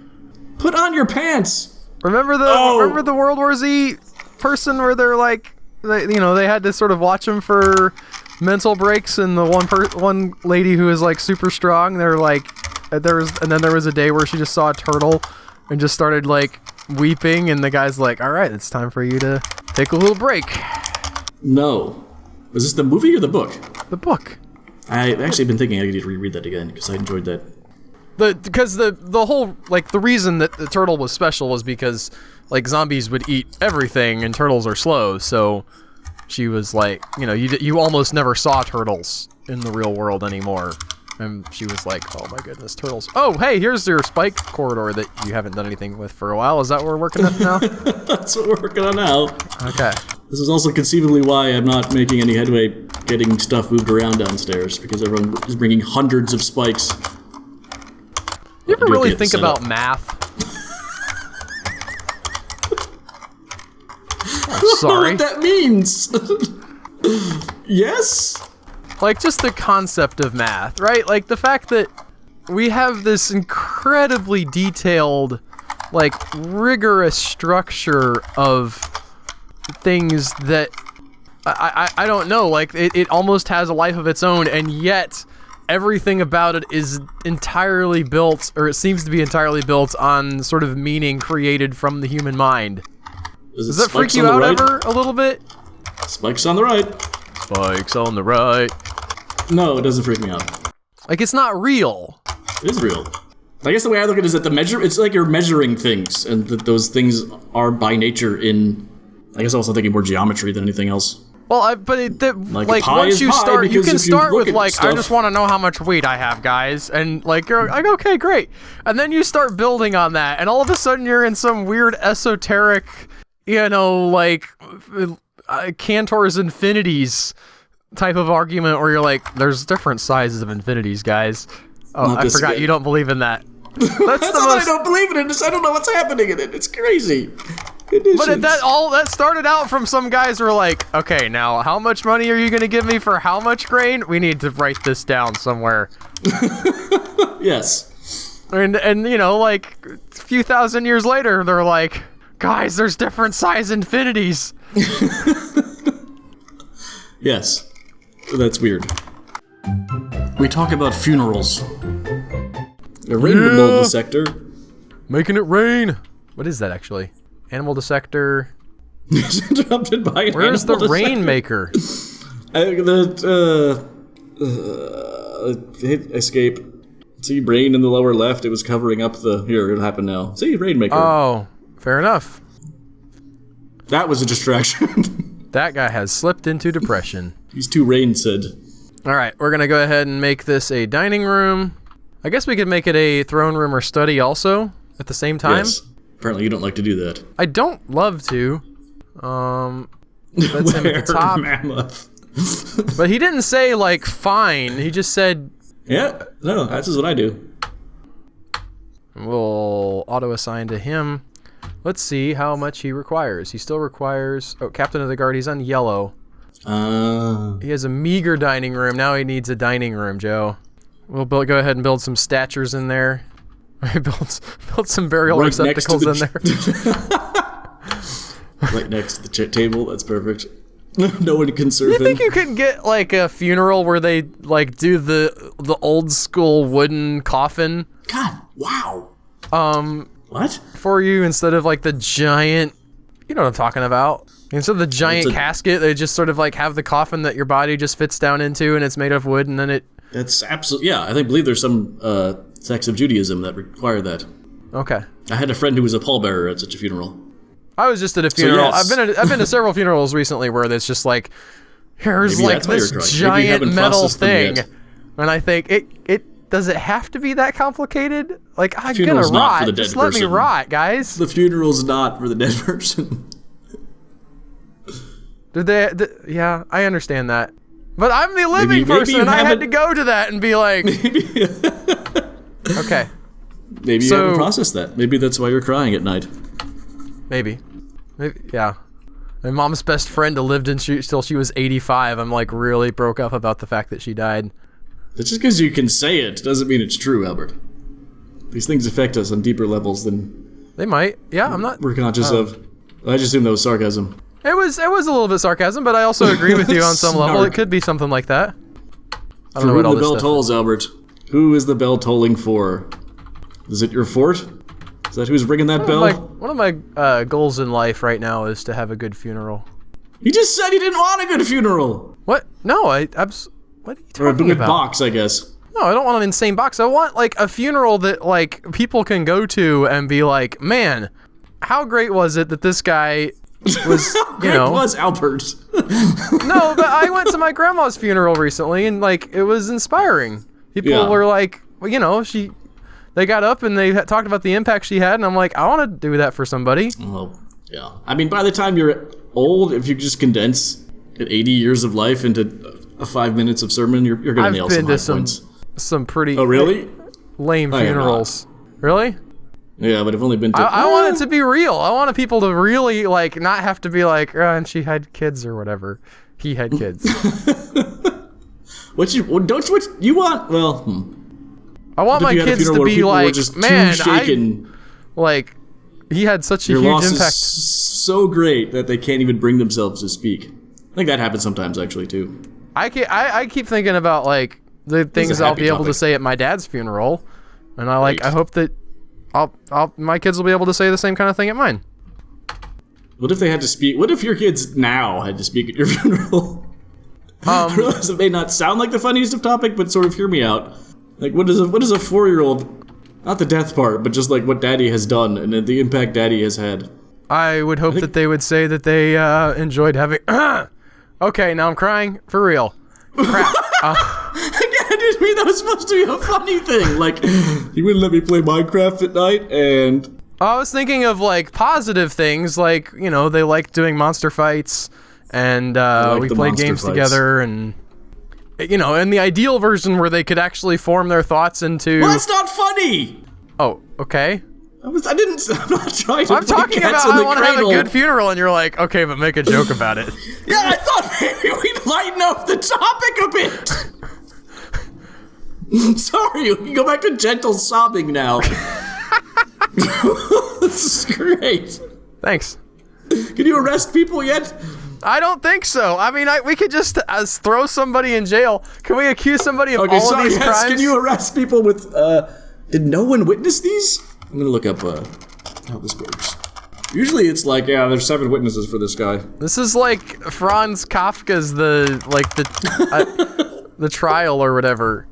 A: Put on your pants!
B: Remember the World War Z person where they're like... They had to sort of watch him for mental breaks, and the one lady who is like super strong, they're like... and then there was a day where she just saw a turtle and just started like weeping, and the guy's like, alright, it's time for you to take a little break.
A: No. Was this the movie or the book?
B: The book.
A: I've actually been thinking I need to reread that again because I enjoyed that.
B: Because the whole, like, the reason that the turtle was special was because, like, zombies would eat everything and turtles are slow, so she was like, you know, you almost never saw turtles in the real world anymore. And she was like, oh my goodness, turtles. Oh, hey, here's your spike corridor that you haven't done anything with for a while. Is that what we're working on now?
A: That's what we're working on now.
B: Okay.
A: This is also conceivably why I'm not making any headway getting stuff moved around downstairs, because everyone is bringing hundreds of spikes.
B: You ever really think about math?
A: I don't know what that means. Yes?
B: Like, just the concept of math, right? Like, the fact that we have this incredibly detailed, like, rigorous structure of things that, I don't know, like, it almost has a life of its own, and yet everything about it is entirely built, or it seems to be entirely built on sort of meaning created from the human mind. Does that freak you out ever, a little bit?
A: Spikes on the right.
B: Spikes on the right.
A: No, it doesn't freak me out.
B: Like, it's not real.
A: It is real. I guess the way I look at it is that it's like you're measuring things, and that those things are by nature in, I guess also thinking more geometry than anything else.
B: Well, like once you start, you can start with like, stuff, I just want to know how much weight I have, guys, and like you're like, okay, great, and then you start building on that, and all of a sudden you're in some weird esoteric, you know, like Cantor's infinities type of argument where you're like, there's different sizes of infinities, guys. Oh, I forgot you don't believe in that. That's
A: not that I don't believe in it. I don't know what's happening in it. It's crazy.
B: But that started out from some guys who were like, okay, now how much money are you going to give me for how much grain? We need to write this down somewhere.
A: Yes.
B: And you know, like a few thousand years later, they're like, guys, there's different size infinities.
A: Yes. That's weird. We talk about funerals. A rainbow dissector.
B: Making it rain. What is that actually? Animal dissector.
A: Interrupted by an
B: Where's the rainmaker?
A: Hit escape. See brain in the lower left. It was covering up the. Here, it'll happen now. See rainmaker.
B: Oh, fair enough.
A: That was a distraction.
B: That guy has slipped into depression.
A: He's too rain said.
B: All right, we're gonna go ahead and make this a dining room. I guess we could make it a throne room or study also at the same time.
A: Yes. Apparently you don't like to do that.
B: I don't love to. That's him at the top.
A: Mammoth.
B: But he didn't say, like, fine. He just said...
A: Yeah, no, that's just what I do.
B: We'll auto-assign to him. Let's see how much he requires. He still requires... Oh, Captain of the Guard, he's on yellow. He has a meager dining room. Now he needs a dining room, Joe. We'll go ahead and build some statues in there. build some burial receptacles in there.
A: Right next to the table. That's perfect. No one can serve him.
B: You think you could get like a funeral where they like do the old school wooden coffin?
A: God, wow. What?
B: For you instead of like the giant, you know what I'm talking about. Instead of the giant casket, they just sort of like have the coffin that your body just fits down into, and it's made of wood, and then it.
A: That's absolutely, yeah. I believe there's some sects of Judaism that require that.
B: Okay.
A: I had a friend who was a pallbearer at such a funeral.
B: I was just at a funeral.
A: So, yes.
B: I've been to several funerals recently where it's just like, here's like this giant metal thing, and I think it does it have to be that complicated? Like I'm gonna rot. Just let me rot, guys.
A: The funeral's not for the dead person.
B: Yeah, I understand that. But I'm the living person, and I had to go to that and be like... Okay.
A: Maybe you haven't processed that. Maybe that's why you're crying at night.
B: Maybe, yeah. My mom's best friend lived till she was 85. I'm like really broke up about the fact that she died.
A: That's just because you can say it doesn't mean it's true, Albert. These things affect us on deeper levels than...
B: They might. Yeah, I'm not...
A: We're conscious of. I just assumed that was sarcasm.
B: It was a little bit sarcasm, but I also agree with you on some level. It could be something like that.
A: I don't know what all this stuff is. For whom the bell tolls, Albert. Who is the bell tolling for? Is it your fort? Is that who's ringing that bell?
B: One of my goals in life right now is to have a good funeral.
A: You just said you didn't want a good funeral!
B: What? No, What are you
A: Or a
B: talking
A: good
B: about?
A: box, I guess.
B: No, I don't want an insane box. I want like a funeral that like people can go to and be like, man, how great was it that this guy was, you know,
A: was Albert.
B: No, but I went to my grandma's funeral recently and like it was inspiring. People were like, well, you know, they got up and they talked about the impact she had, and I'm like, I want to do that for somebody.
A: Well, yeah. I mean, by the time you're old, if you just condense 80 years of life into 5 minutes of sermon, you're gonna nail some high points.
B: Some pretty
A: really
B: lame funerals. Really?
A: Yeah, but I've only been to...
B: I want it to be real. I want people to really, like, not have to be like, oh, and she had kids or whatever. He had kids.
A: You want... Well,
B: I want my kids to be like, man, like, he had such a
A: Your
B: huge
A: loss
B: impact.
A: Is so great that they can't even bring themselves to speak. I think that happens sometimes, actually, too.
B: I keep thinking about, like, the things I'll be able to say at my dad's funeral. And I hope that my kids will be able to say the same kind of thing at mine.
A: What if they had to speak? What if your kids now had to speak at your funeral? I realize it may not sound like the funniest of topic, but sort of hear me out. Like, what is a 4-year-old? Not the death part, but just like what Daddy has done and the impact Daddy has had.
B: I would hope that they would say that they enjoyed having. Okay, now I'm crying for real. Crap.
A: I didn't mean that was supposed to be a funny thing. Like, he wouldn't let me play Minecraft at night, and...
B: I was thinking of, like, positive things, like, you know, they liked doing monster fights, and we played games together, and, you know, in the ideal version where they could actually form their thoughts into...
A: Well, that's not funny!
B: Oh, okay.
A: I'm not trying to
B: I'm talking about I want to have a good funeral, and you're like, okay, but make a joke about it.
A: Yeah, I thought maybe we'd lighten up the topic a bit. Sorry, we can go back to gentle sobbing now. This is great.
B: Thanks.
A: Can you arrest people yet?
B: I don't think so. I mean, we could just throw somebody in jail. Can we accuse somebody of all of these crimes?
A: Can you arrest people with, did no one witness these? I'm gonna look up, how this works. Usually it's like, yeah, there's 7 witnesses for this guy.
B: This is like Franz Kafka's the trial or whatever.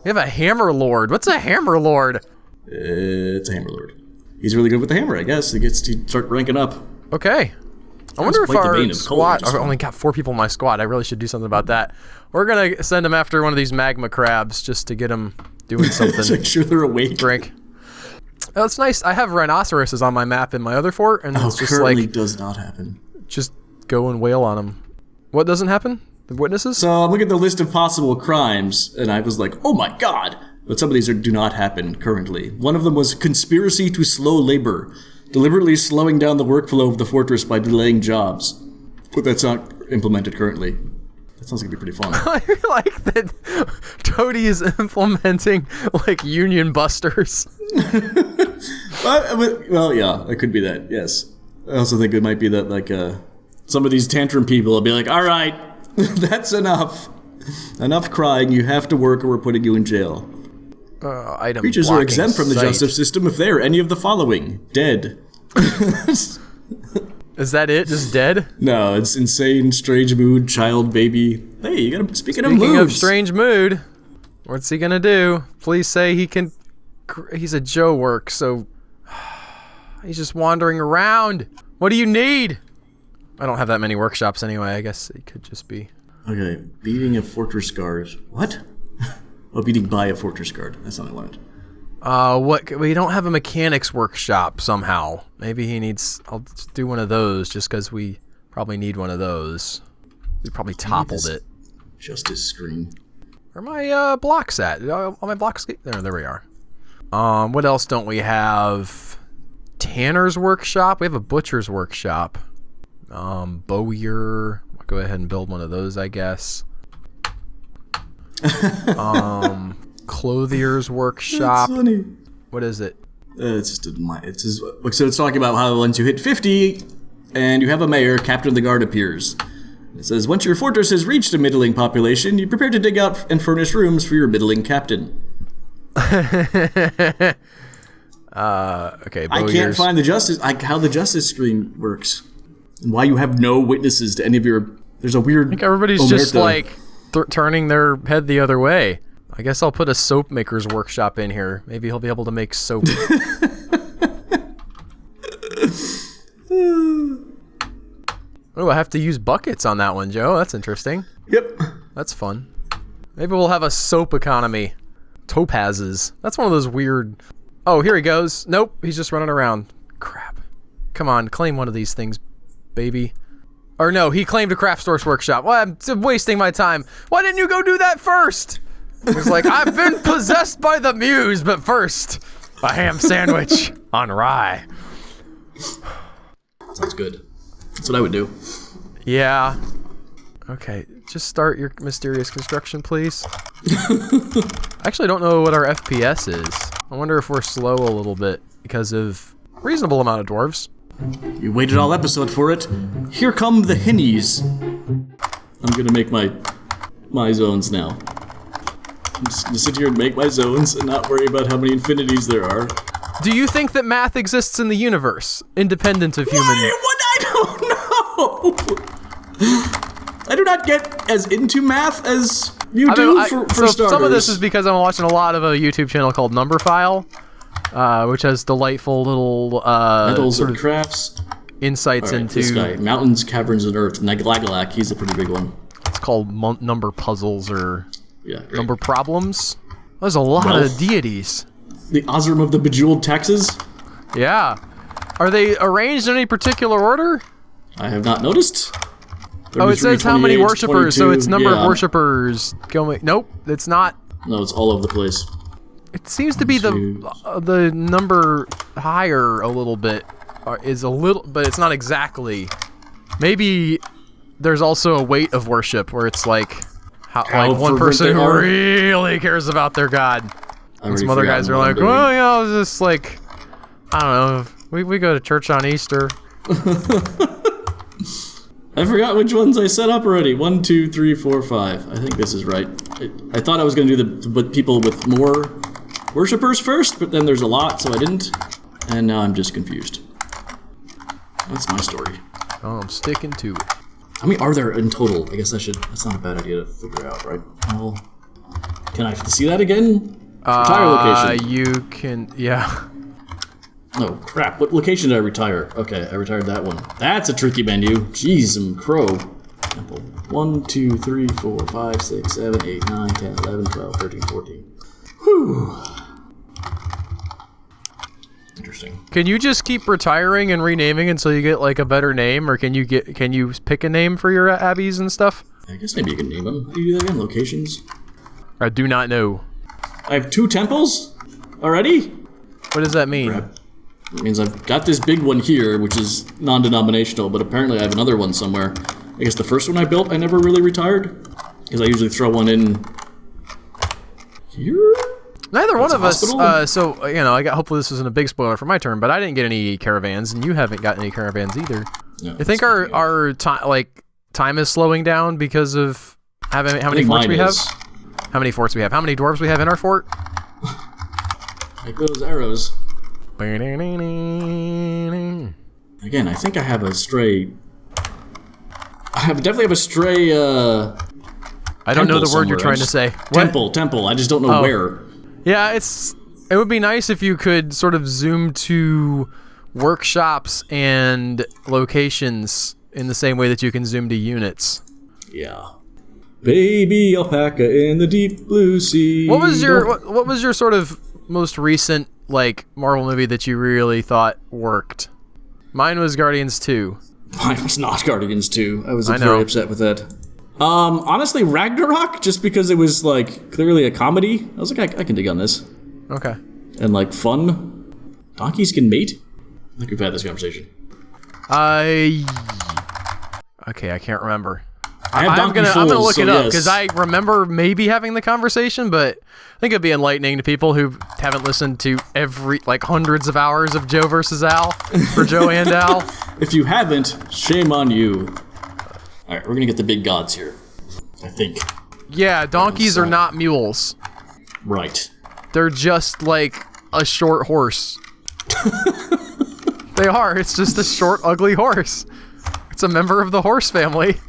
B: We have a Hammer Lord. What's a Hammer Lord?
A: It's a Hammer Lord. He's really good with the hammer, I guess. He gets to start ranking up.
B: Okay. I wonder if our squad... I've only got 4 people in my squad. I really should do something about that. We're gonna send them after one of these magma crabs just to get them doing something.
A: To make sure they're awake.
B: Drink. Oh, it's nice. I have rhinoceroses on my map in my other fort, and it's just
A: currently
B: like...
A: does not happen.
B: Just go and wail on them. What doesn't happen? The witnesses?
A: So I'm looking at the list of possible crimes, and I was like, oh my god! But some of these do not happen currently. One of them was conspiracy to slow labor, deliberately slowing down the workflow of the fortress by delaying jobs. But that's not implemented currently. That sounds like it'd be pretty fun.
B: I like that Toady is implementing, like, union busters.
A: Well, yeah, it could be that, yes. I also think it might be that, like, some of these tantrum people will be like, all right, that's enough. Enough crying, you have to work or we're putting you in jail. Creatures are exempt from the justice system if they are any of the following. Dead.
B: Is that it? Just dead?
A: No, it's insane, strange mood, child, baby. Hey, you gotta... Speaking of
B: strange mood, what's he gonna do? Please say he can... He's a Joe work, so... He's just wandering around. What do you need? I don't have that many workshops anyway. I guess it could just be...
A: Okay, beating a fortress guard. What? Oh, beating by a fortress guard. That's not what I wanted.
B: What? We don't have a mechanics workshop somehow. Maybe he needs... I'll just do one of those just because we probably need one of those. We probably toppled it.
A: Justice screen.
B: Where are my blocks at? All my blocks... There we are. What else don't we have? Tanner's workshop? We have a butcher's workshop. Bowyer... I'll go ahead and build one of those, I guess. Clothier's workshop.
A: That's funny.
B: What is it?
A: It's just so it's talking about how once you hit 50 and you have a mayor, Captain of the Guard appears. It says, once your fortress has reached a middling population, you prepare to dig out and furnish rooms for your middling captain.
B: Okay,
A: I can't find how the justice screen works. And why you have no witnesses to any of your... There's a weird...
B: I think everybody's just like... turning their head the other way. I guess I'll put a soap maker's workshop in here. Maybe he'll be able to make soap. Oh, I have to use buckets on that one, Joe. That's interesting.
A: Yep.
B: That's fun. Maybe we'll have a soap economy. Topazes. That's one of those weird... Oh, here he goes. Nope, he's just running around. Crap. Come on, claim one of these things, baby. Or no, he claimed a craft source workshop. Well, I'm wasting my time. Why didn't you go do that first? He's like, I've been possessed by the muse, but first, a ham sandwich on rye.
A: Sounds good. That's what I would do.
B: Yeah. Okay, just start your mysterious construction, please. I actually don't know what our FPS is. I wonder if we're slow a little bit because of reasonable amount of dwarves.
A: You waited all episode for it. Here come the hinnies. I'm gonna make my zones now. I'm just gonna sit here and make my zones and not worry about how many infinities there are.
B: Do you think that math exists in the universe, independent of human?
A: What? I don't know. I do not get as into math as you do for starters.
B: Some of this is because I'm watching a lot of a YouTube channel called Numberphile, which has delightful little
A: metals
B: sort
A: and
B: of
A: crafts
B: insights into
A: this guy. Mountains, caverns, and earth. Naglagalak, he's a pretty big one.
B: It's called number puzzles or number
A: great.
B: Problems. There's a lot of deities.
A: The Osram of the Bejeweled Taxes?
B: Yeah. Are they arranged in any particular order?
A: I have not noticed.
B: Oh, it says how many worshippers, so it's number of
A: yeah.
B: worshippers going. Nope, it's not.
A: No, it's all over the place.
B: It seems to be the number higher a little bit, is a little, but it's not exactly. Maybe there's also a weight of worship where it's like like one person who really cares about their god. And some other guys are like, well, yeah, I was just like, I don't know, we go to church on Easter.
A: I forgot which ones I set up already. 1, 2, 3, 4, 5. I think this is right. I thought I was going to do the people with more worshippers first, but then there's a lot, so I didn't. And now I'm just confused. That's my story.
B: Oh, I'm sticking to it.
A: How many are there in total? I guess that's not a bad idea to figure out, right? Well, can I see that again? Retire location.
B: You can, yeah.
A: Oh, crap. What location did I retire? Okay, I retired that one. That's a tricky menu. Jeez, some crow. 1, 2, 3, 4, 5, 6, 7, 8, 9, 10, 11, 12, 13, 14. Whew. Interesting.
B: Can you just keep retiring and renaming until you get like a better name, or can you pick a name for your abbeys and stuff?
A: I guess maybe you can name them. How do you do that again? Locations?
B: I do not know.
A: I have 2 temples already?
B: What does that mean?
A: Crap. It means I've got this big one here, which is non-denominational, but apparently I have another one somewhere. I guess the first one I built, I never really retired, because I usually throw one in here?
B: Neither one of us, so, you know, hopefully this isn't a big spoiler for my turn, but I didn't get any caravans, and you haven't gotten any caravans either.
A: No,
B: you think our time is slowing down because of how many forts we have? How many forts we have? How many dwarves we have in our fort?
A: Like those arrows. Again, I think I have a stray... I definitely have a stray,
B: I don't know the word you're trying to say.
A: Temple. I just don't know where.
B: Yeah, it would be nice if you could sort of zoom to workshops and locations in the same way that you can zoom to units.
A: Yeah. Baby alpaca in the deep blue sea.
B: What was your sort of most recent like Marvel movie that you really thought worked? Mine was Guardians 2.
A: Mine was not Guardians 2. I was very upset with that. Honestly, Ragnarok, just because it was like clearly a comedy. I was like, I can dig on this.
B: Okay.
A: And like fun. Donkeys can mate? I think we've had this conversation.
B: Okay, I can't remember.
A: I'm
B: gonna look it up because I remember maybe having the conversation, but I think it'd be enlightening to people who haven't listened to hundreds of hours of Joe versus Al for Joe and Al.
A: If you haven't, shame on you. All right, we're gonna get the big gods here, I think.
B: Yeah, donkeys are not mules.
A: Right.
B: They're just like a short horse. They are. It's just a short, ugly horse. It's a member of the horse family.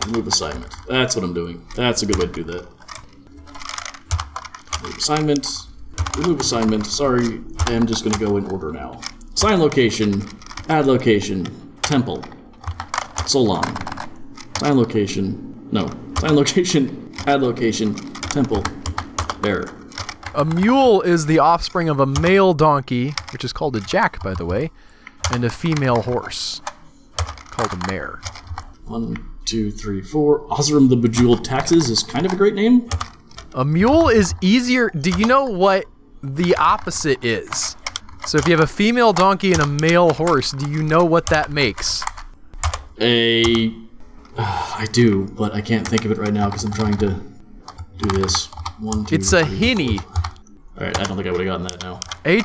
A: Remove assignment. That's what I'm doing. That's a good way to do that. Remove assignment. Remove assignment. Sorry, I'm just gonna go in order now. Assign location. Add location. Temple. Solon. Assign location. No. Assign location. Add location. Temple. There.
B: A mule is the offspring of a male donkey, which is called a jack, by the way, and a female horse, called a mare.
A: 1, 2, 3, 4. Osram the Bejeweled Taxes is kind of a great name.
B: A mule is easier. Do you know what the opposite is? So if you have a female donkey and a male horse, do you know what that makes?
A: I do, but I can't think of it right now because I'm trying to do this. 1, 2,
B: It's a
A: 3,
B: hinny.
A: 4, 5. Alright, I don't think I would have gotten that now.
B: Hinny.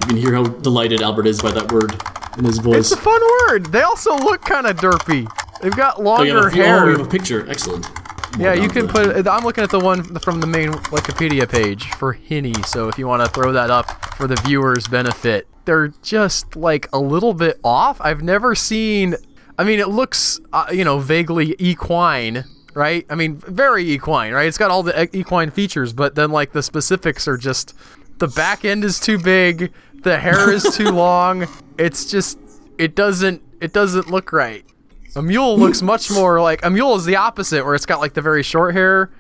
A: You can hear how delighted Albert is by that word in his voice.
B: It's a fun word. They also look kind of derpy. They've got longer
A: Oh,
B: hair.
A: we have a picture. Excellent.
B: Yeah, you can put. I'm looking at the one from the main Wikipedia page for hinny. So if you want to throw that up for the viewers' benefit, they're just like a little bit off. I've never seen. I mean, it looks, vaguely equine, right? I mean, very equine, right? It's got all the equine features, but then like the specifics are just the back end is too big, the hair is too long. It's just it doesn't look right. A mule looks much more like a mule is the opposite, where it's got like the very short hair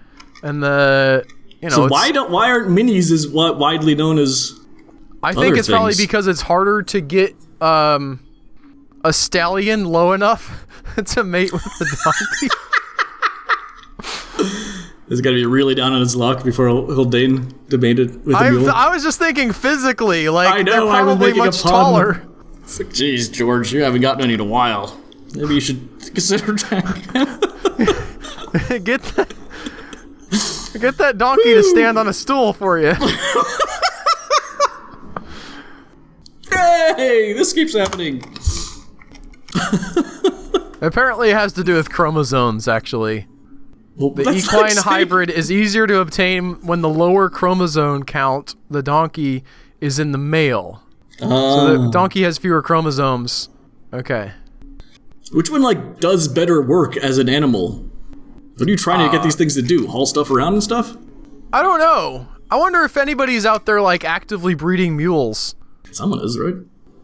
B: and the
A: So why aren't minis as widely known as?
B: I think it's probably because it's harder to get a stallion low enough to mate with the donkey.
A: He's got to be really down on his luck before he'll deign to mate it with a mule.
B: I was just thinking physically, like
A: I know,
B: they're probably much taller.
A: It's like, geez, George, you haven't gotten any in a while. Maybe you should consider trying.
B: Get that donkey to stand on a stool for you.
A: Hey, this keeps happening.
B: Apparently, it has to do with chromosomes. Actually,
A: Well,
B: the
A: that's
B: equine
A: like saying-
B: hybrid is easier to obtain when the lower chromosome count, the donkey, is in the male. So the donkey has fewer chromosomes. Okay.
A: Which one, does better work as an animal? What are you trying to get these things to do? Haul stuff around and stuff?
B: I don't know. I wonder if anybody's out there, actively breeding mules.
A: Someone is, right?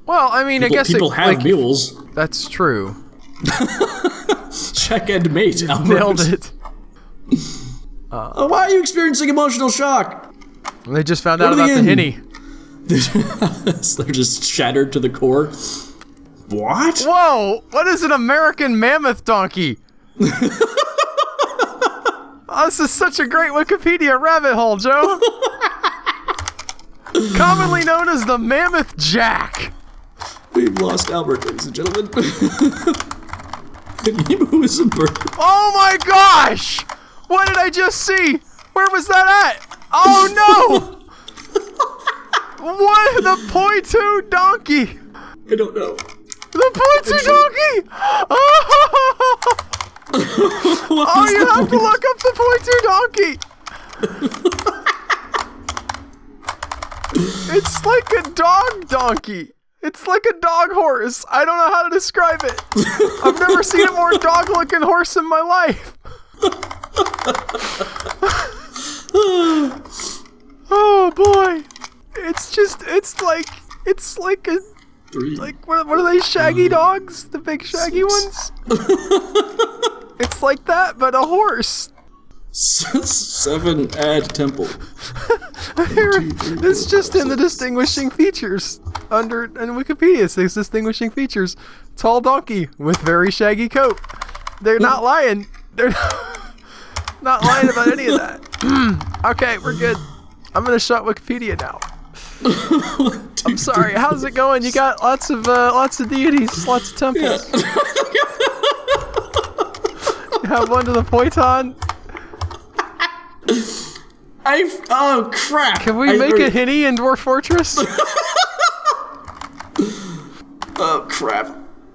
B: Well, I mean, I guess
A: people have mules.
B: That's true.
A: Check and mate, Albert.
B: Nailed it.
A: Why are you experiencing emotional shock?
B: They just found
A: What
B: out
A: are
B: about
A: they
B: the
A: in?
B: hinny.
A: They're just shattered to the core. What?
B: Whoa! What is an American mammoth donkey? Oh, this is such a great Wikipedia rabbit hole, Joe. Commonly known as the mammoth jack.
A: We've lost Albert, ladies and gentlemen. The emu is a bird.
B: Oh my gosh! What did I just see? Where was that at? Oh no! What? The Poitou donkey!
A: I don't know.
B: The Poitou donkey! Oh, you have to look up the Poitou donkey! It's like a dog donkey. It's like a dog horse. I don't know how to describe it. I've never seen a more dog-looking horse in my life. Oh boy. It's like a,
A: Three.
B: what are they, shaggy dogs? The big shaggy ones? It's like that, but a horse.
A: 7 add temple.
B: It's just in the distinguishing features. In Wikipedia, it says distinguishing features. Tall donkey with very shaggy coat. They're not lying. They're not lying about any of that. Okay, we're good. I'm gonna shut Wikipedia now. I'm sorry. How's it going? You got lots of deities, lots of temples.
A: Yeah.
B: You have one to the Poiton.
A: Oh crap!
B: Can we make a hinny in Dwarf Fortress?
A: Oh crap!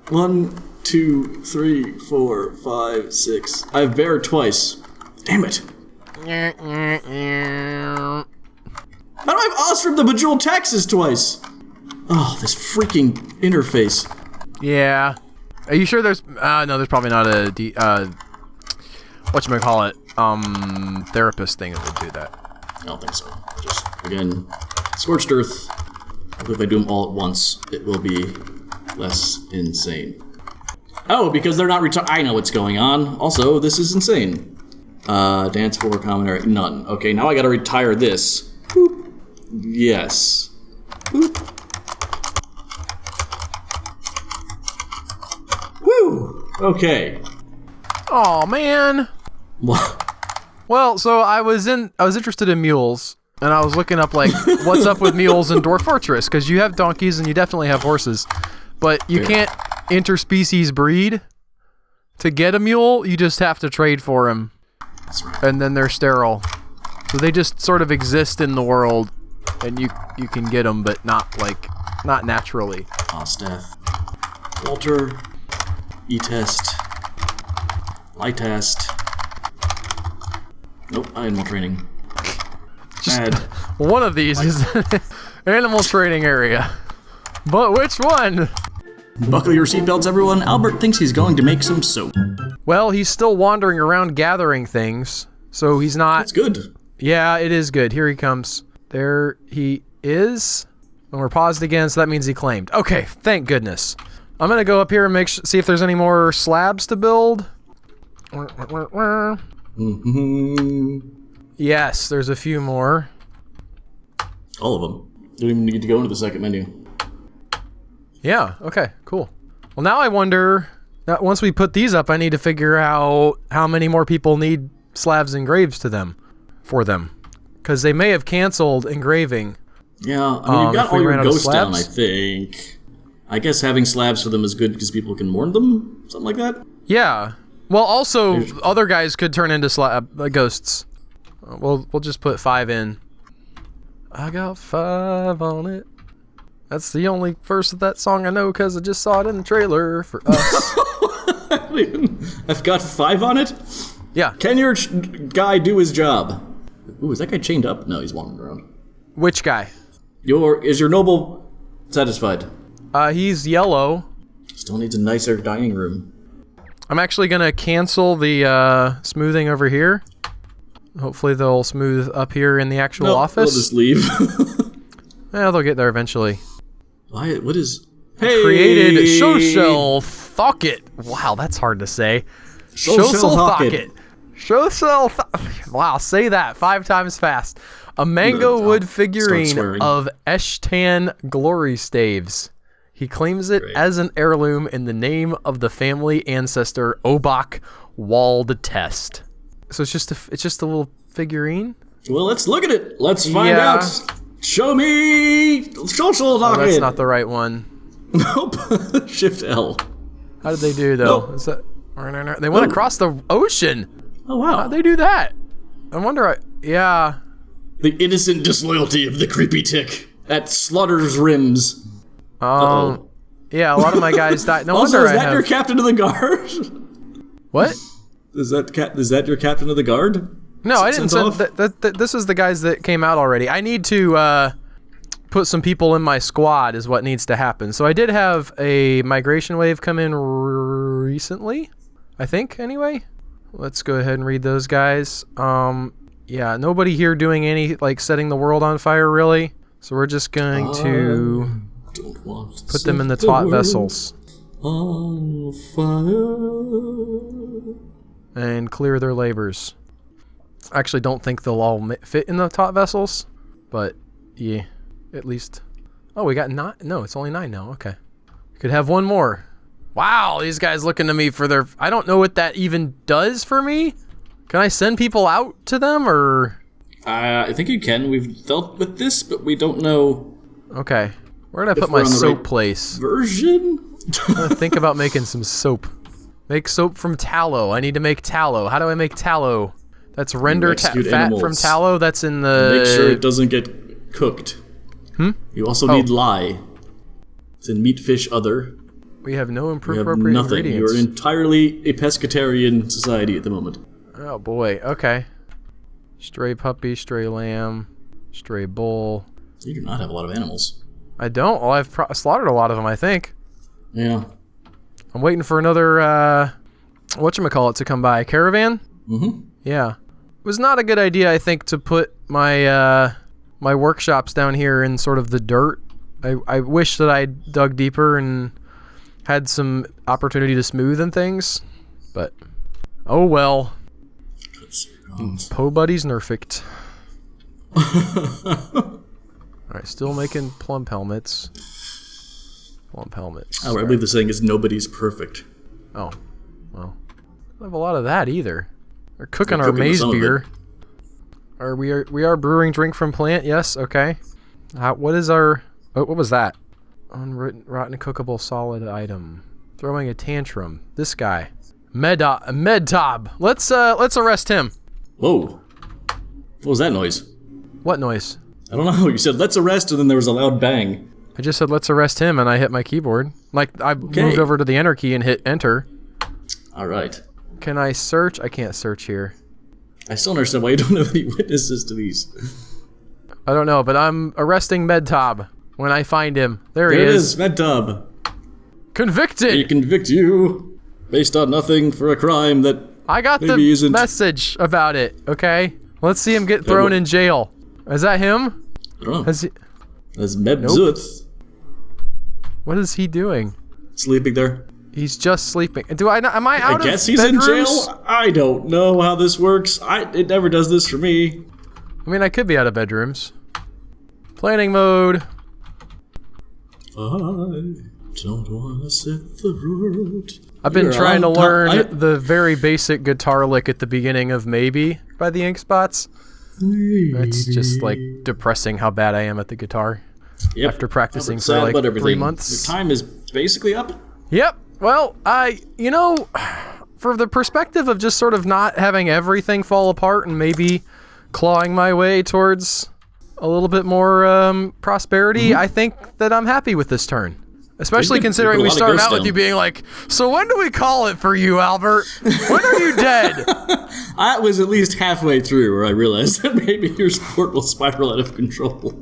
A: 1, 2, 3, 4, 5, 6. I've bared twice. Damn it! How do I have Ostrom the Bejeweled Taxes twice? Oh, this freaking interface.
B: Yeah. Are you sure there's... no, there's probably not a... whatchamacallit? Therapist thing that would do that.
A: I don't think so. Just, again, Scorched Earth. If I do them all at once, it will be less insane. Oh, because they're not I know what's going on. Also, this is insane. Dance for commentary. None. Okay, now I gotta retire this. Boop. Yes. Boop. Woo! Okay.
B: Oh man. Well, so I was interested in mules, and I was looking up like what's up with mules in Dwarf Fortress, because you have donkeys and you definitely have horses, but you can't interspecies breed. To get a mule, you just have to trade for them.
A: That's right.
B: And then they're sterile. So they just sort of exist in the world, and you can get them, but not naturally.
A: Osteth. Walter. E-test. Lie-test. Nope, animal training. Bad.
B: One of these is animal training area. But which one?
A: Buckle your seatbelts, everyone. Albert thinks he's going to make some soap.
B: Well, he's still wandering around gathering things, so he's not...
A: That's good.
B: Yeah, it is good. Here he comes. There he is. And we're paused again, so that means he claimed. Okay, thank goodness. I'm gonna go up here and see if there's any more slabs to build. Yes, there's a few more.
A: All of them. Don't even need to go into the second menu.
B: Yeah, okay, cool. Well, now I wonder, once we put these up, I need to figure out how many more people need slabs and graves for them. Because they may have canceled engraving.
A: Yeah, I mean, you've got all your ghosts down, I think. I guess having slabs for them is good because people can mourn them? Something like that?
B: Yeah. Well, also, other guys could turn into ghosts. We'll just put 5 in. I got 5 on it. That's the only verse of that song I know because I just saw it in the trailer for us.
A: I've got 5 on it?
B: Yeah.
A: Can your guy do his job? Ooh, is that guy chained up? No, he's wandering around.
B: Which guy?
A: Is your noble satisfied?
B: He's yellow.
A: Still needs a nicer dining room.
B: I'm actually gonna cancel the smoothing over here. Hopefully they'll smooth up here in the actual office.
A: They'll just leave.
B: Yeah, they'll get there eventually.
A: Why? What is...
B: Hey! Created social Thocket. Wow, that's hard to say. Social Thocket. Social Wow, say that 5 times fast. A mango wood figurine of Eshtan glory staves. He claims it as an heirloom in the name of the family ancestor Obak Wald Test. So it's just a little figurine?
A: Well, let's look at it. Let's find out. Show me social Thocket.
B: That's not the right one.
A: Nope. Shift L.
B: How did they do though? Is that they went across the ocean?
A: Oh wow.
B: How'd they do that? I wonder. Yeah.
A: The innocent disloyalty of the creepy tick at Slaughter's rims.
B: Yeah, a lot of my guys died. No
A: also,
B: wonder
A: is that your captain of the guard?
B: What?
A: Is that your captain of the guard?
B: No, I didn't send this is the guys that came out already. I need to put some people in my squad is what needs to happen. So I did have a migration wave come in recently, I think, anyway. Let's go ahead and read those guys. Yeah, nobody here doing any, setting the world on fire, really. So we're just going to put them in the taut vessels.
A: On fire.
B: And clear their labors. I actually don't think they'll all fit in the taut vessels, but yeah, at least. Oh, we got 9. No, it's only 9 now. Okay. We could have one more. Wow, these guys looking to me for their... I don't know what that even does for me. Can I send people out to them, or...?
A: I think you can. We've dealt with this, but we don't know...
B: Okay. Where did I put my soap place?
A: Version?
B: I'm gonna think about making some soap. Make soap from tallow. I need to make tallow. How do I make tallow? That's render fat from tallow. That's in the...
A: Make sure it doesn't get cooked. You also need lye. It's in meat, fish, other.
B: We have no
A: appropriate
B: ingredients.
A: You're entirely a pescatarian society at the moment.
B: Oh boy, okay. Stray puppy, stray lamb, stray bull.
A: You do not have a lot of animals.
B: I don't. Well, I've slaughtered a lot of them, I think.
A: Yeah.
B: I'm waiting for another, whatchamacallit to come by. Caravan?
A: Mm-hmm.
B: Yeah. It was not a good idea, I think, to put my, my workshops down here in sort of the dirt. I wish that I dug deeper and had some opportunity to smooth and things. But, oh well. Po Buddy's nerfed. Alright, still making plump helmets. Plump helmets.
A: Oh, I believe the saying is nobody's perfect.
B: Oh, well. I don't have a lot of that either. We're cooking
A: We're
B: our
A: cooking
B: maize
A: some of
B: beer. We are brewing drink from plant, yes, okay. What is our... Oh, what was that? Unwritten, rotten, cookable, solid item. Throwing a tantrum. This guy. Medtob. Let's arrest him.
A: Whoa. What was that noise?
B: What noise?
A: I don't know. You said, let's arrest, and then there was a loud bang.
B: I just said, let's arrest him, and I hit my keyboard. Like, I moved over to the enter key and hit enter.
A: Alright.
B: Can I search? I can't search here.
A: I still don't understand why you don't have any witnesses to these.
B: I don't know, but I'm arresting Medtob when I find him. There he
A: is. Medtob.
B: Convicted!
A: They convict you based on nothing for a crime that
B: I got the
A: isn't.
B: message about it, okay? Let's see him get thrown in jail. Is that him?
A: I don't know.
B: Has he...
A: That's Mebzuth.
B: What is he doing?
A: Sleeping there.
B: He's just sleeping. Am I out of
A: I guess he's
B: bedrooms?
A: in jail? I don't know how this works. It never does this for me.
B: I mean, I could be out of bedrooms. Planning mode.
A: I don't want to set the road.
B: I've been trying to learn the very basic guitar lick at the beginning of Maybe by the Ink Spots. It's just like depressing how bad I am at the guitar.
A: Yep.
B: After practicing for like 3 months.
A: Your time is basically up.
B: Yep. Well, for the perspective of just sort of not having everything fall apart and maybe clawing my way towards a little bit more prosperity, I think that I'm happy with this turn. Especially considering we started out with you being like, so when do we call it for you, Albert? When are you dead?
A: I was at least halfway through where I realized that maybe your sport will spiral out of control.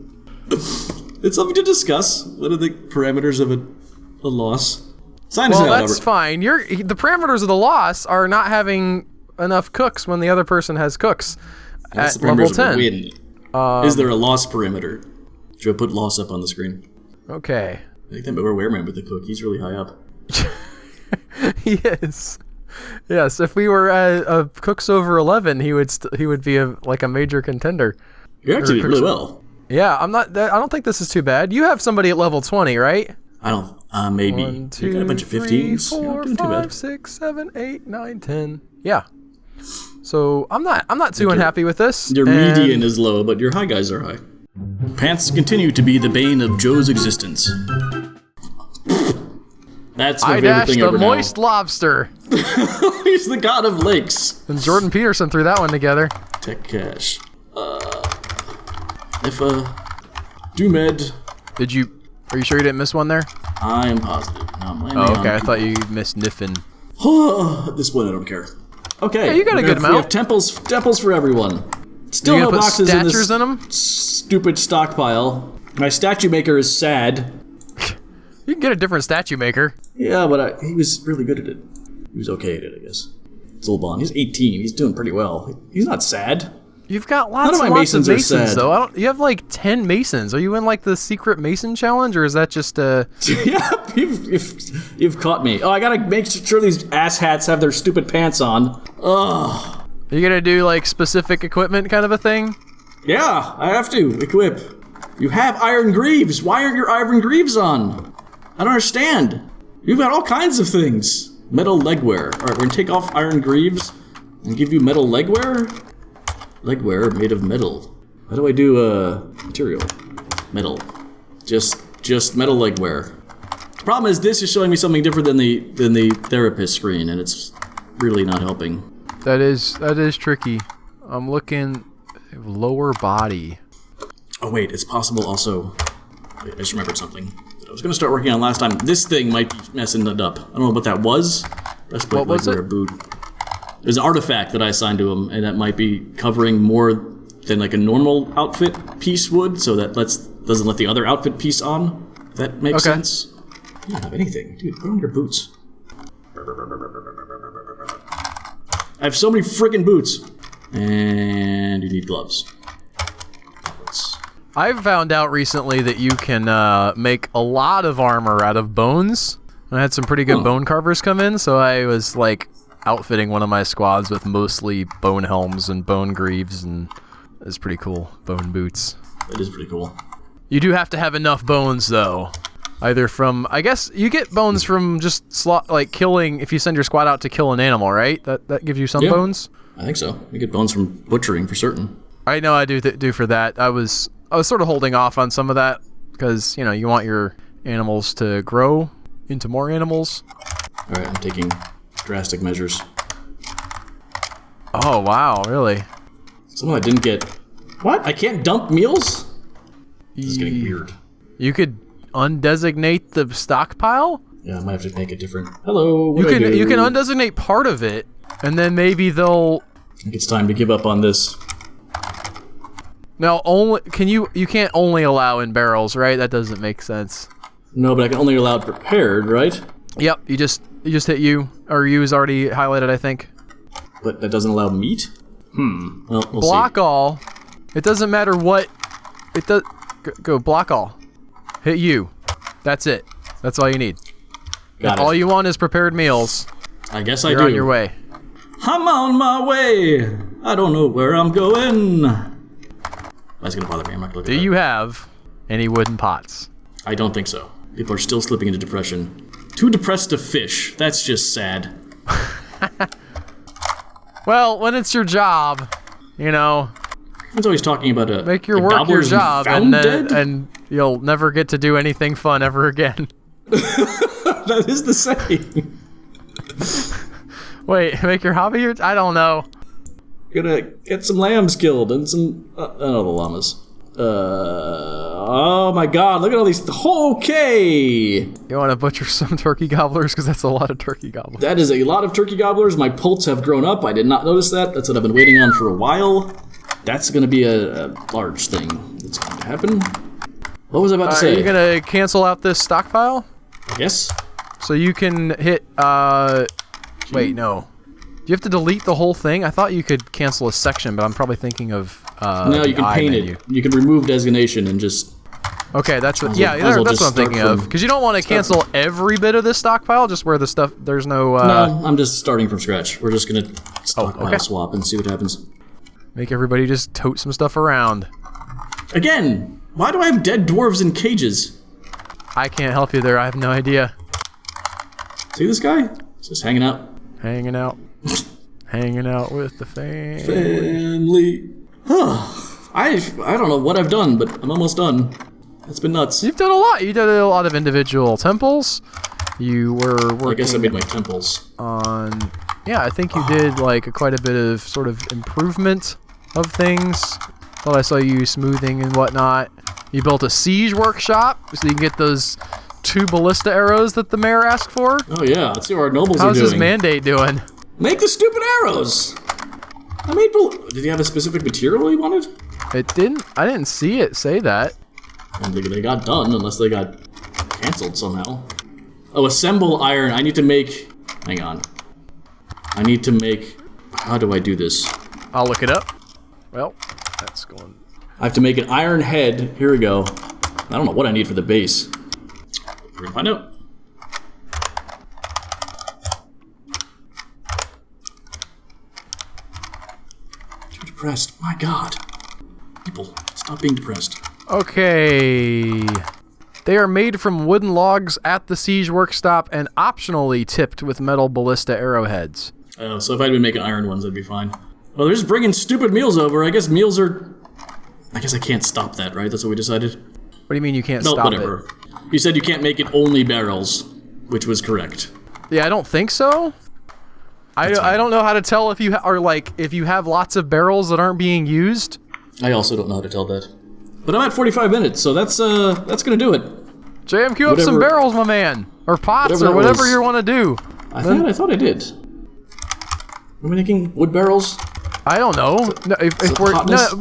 A: It's something to discuss. What are the parameters of a loss? Sign us out,
B: that's
A: Albert.
B: fine. The parameters of the loss are not having enough cooks when the other person has cooks
A: That's
B: at
A: the
B: level
A: parameters of a
B: 10.
A: win. Is there a loss parameter? Joe, put loss up on the screen.
B: Okay.
A: I think that Wereman with the cook. He's really high up.
B: He is. Yes, if we were a cooks over 11, he would be like a major contender.
A: You're actually doing really well.
B: Yeah, I don't think this is too bad. You have somebody at level 20, right?
A: I don't. Maybe.
B: 1, 2,
A: you got a bunch of 15s.
B: 3,
A: You're
B: 4,
A: not doing too
B: 5,
A: bad.
B: 6, 7, 8, 9, 10. Yeah. So I'm not too unhappy with this.
A: Your median is low, but your high guys are high. Pants continue to be the bane of Joe's existence. That's my favorite thing ever
B: the moist lobster.
A: He's the god of lakes.
B: And Jordan Peterson threw that one together.
A: Tech cash. Doomed.
B: Are you sure you didn't miss one there?
A: I am positive. No, I'm landing
B: Oh, okay. I
A: on
B: thought you missed Niffin.
A: At this point, I don't care. Okay.
B: Yeah, you got a good
A: We
B: amount.
A: have temples for everyone. Still
B: You
A: no
B: gonna put
A: boxes in
B: statues
A: this
B: in them?
A: stupid stockpile. My statue maker is sad.
B: You can get a different statue maker.
A: Yeah, but he was really good at it. He was okay at it, I guess. Zolban, he's 18. He's doing pretty well. He's not sad.
B: You've got lots
A: None of
B: and
A: my
B: lots of
A: masons are
B: masons,
A: sad.
B: though. You have like 10 masons. Are you in like the secret mason challenge, or is that just a...
A: Yeah, you've caught me. Oh, I gotta make sure these asshats have their stupid pants on. Ugh.
B: Are you gonna do like specific equipment kind of a thing?
A: Yeah, I have to equip. You have iron greaves. Why aren't your iron greaves on? I don't understand. You've got all kinds of things. Metal legwear. All right, we're gonna take off iron greaves and give you metal legwear. Legwear made of metal. How do I do material? Metal. Just metal legwear. The problem is this is showing me something different than the therapist screen, and it's really not helping.
B: That is tricky. I'm looking lower body.
A: Oh wait, it's possible also. Wait, I just remembered something that I was gonna start working on last time. This thing might be messing it up. I don't know what that was.
B: What was it?
A: Boot. There's an artifact that I assigned to him, and that might be covering more than like a normal outfit piece would, so that doesn't let the other outfit piece on. If that makes sense. You don't have anything, dude. Put on your boots. I have so many freaking boots. And you need gloves.
B: I've found out recently that you can make a lot of armor out of bones. I had some pretty good bone carvers come in, so I was like outfitting one of my squads with mostly bone helms and bone greaves, and it's pretty cool. Bone boots.
A: It is pretty cool.
B: You do have to have enough bones, though. Either from, I guess you get bones from just killing. If you send your squad out to kill an animal, right? That gives you some bones.
A: I think so. You get bones from butchering for certain.
B: I know I do for that. I was sort of holding off on some of that because you want your animals to grow into more animals.
A: All right, I'm taking drastic measures.
B: Oh wow, really?
A: Somehow I didn't get. What? I can't dump meals? This is getting weird.
B: You could undesignate the stockpile?
A: Yeah, I might have to make it different. Hello.
B: You can undesignate part of it, and then maybe they'll.
A: I think it's time to give up on this.
B: Now, you can't only allow in barrels, right? That doesn't make sense.
A: No, but I can only allow it prepared, right?
B: Yep, you just hit U, or U is already highlighted, I think.
A: But that doesn't allow meat? Well, we'll
B: block
A: see.
B: all. It doesn't matter what. It does. Go block all. Hit U. That's it. That's all you need.
A: Got it.
B: All you want is prepared meals.
A: I guess I
B: You're
A: do.
B: on your way.
A: I'm on my way. I don't know where I'm going. That's gonna bother me. I'm not gonna look at that.
B: Do you have any wooden pots?
A: I don't think so. People are still slipping into depression. Too depressed to fish. That's just sad.
B: Well, when it's your job,
A: Everyone's always talking about
B: make your
A: the
B: work your
A: gobblers
B: job,
A: found
B: and you'll never get to do anything fun ever again.
A: That is the saying.
B: Wait, make your hobby your... I don't know.
A: Gonna get some lambs killed and some... the llamas. Oh my god, look at all these... Okay!
B: You want to butcher some turkey gobblers? Because that's a lot of turkey gobblers.
A: That is a lot of turkey gobblers. My poults have grown up. I did not notice that. That's what I've been waiting on for a while. That's gonna be a large thing that's going to happen. What was I about to say?
B: Are you gonna cancel out this stockpile?
A: I guess.
B: So you can hit, wait, no. Do you have to delete the whole thing? I thought you could cancel a section, but I'm probably thinking of,
A: no, you can paint it. You can remove designation and just...
B: Okay, that's what, that's what I'm thinking of. Because you don't want to cancel every bit of this stockpile, just where the stuff, there's no,
A: No, I'm just starting from scratch. We're just gonna stockpile swap and see what happens.
B: Make everybody just tote some stuff around.
A: Again, why do I have dead dwarves in cages?
B: I can't help you there, I have no idea.
A: See this guy? He's just hanging out.
B: Hanging out. Hanging out with the
A: Family. I don't know what I've done, but I'm almost done. That's been nuts.
B: You've done a lot. You did a lot of individual temples. You were working
A: I guess I made my temples.
B: on... Yeah, I think you did like quite a bit of sort of improvement of things. Thought I saw you smoothing and whatnot. You built a siege workshop so you can get those 2 ballista arrows that the mayor asked for.
A: Oh yeah, let's see what our nobles are
B: How's
A: doing.
B: his mandate doing?
A: Make the stupid arrows! I made... Did he have a specific material he wanted?
B: It didn't... I didn't see it say that.
A: I don't think they got done unless they got cancelled somehow. Oh, assemble iron. I need to make... Hang on. I need to make... How do I do this?
B: I'll look it up. Well, that's going...
A: I have to make an iron head. Here we go. I don't know what I need for the base. We're gonna find out. Too depressed. My god. People, stop being depressed.
B: Okay. They are made from wooden logs at the siege workshop and optionally tipped with metal ballista arrowheads.
A: Oh, so if I'd been making iron ones, that'd be fine. Well, they're just bringing stupid meals over. I guess meals are... I guess I can't stop that, right? That's what we decided?
B: What do you mean you can't
A: No,
B: stop
A: whatever.
B: it?
A: You said you can't make it only barrels, which was correct.
B: Yeah, I don't think so. I don't know how to tell if you are like if you have lots of barrels that aren't being used.
A: I also don't know how to tell that. But I'm at 45 minutes, so that's gonna do it.
B: JMQ up some barrels, my man, or pots, or whatever you want to do.
A: I thought I did. Are we making wood barrels?
B: I don't know. No, if we're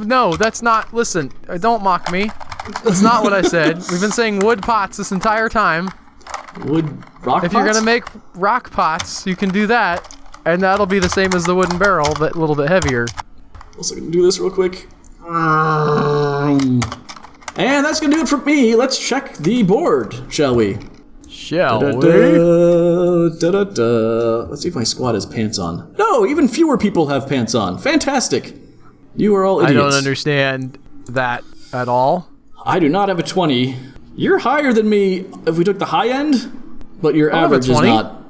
B: no, that's not. Listen, don't mock me. That's not what I said. We've been saying wood pots this entire time.
A: rock
B: If
A: pots?
B: you're gonna make rock pots, you can do that, and that'll be the same as the wooden barrel, but a little bit heavier.
A: Also gonna do this real quick. And that's gonna do it for me. Let's check the board, shall we?
B: Shall we?
A: Let's see if my squad has pants on. No, even fewer people have pants on. Fantastic. You are all idiots.
B: I don't understand that at all.
A: I do not have a 20. You're higher than me if we took the high end, but your
B: I don't have a
A: average is
B: 20.
A: not.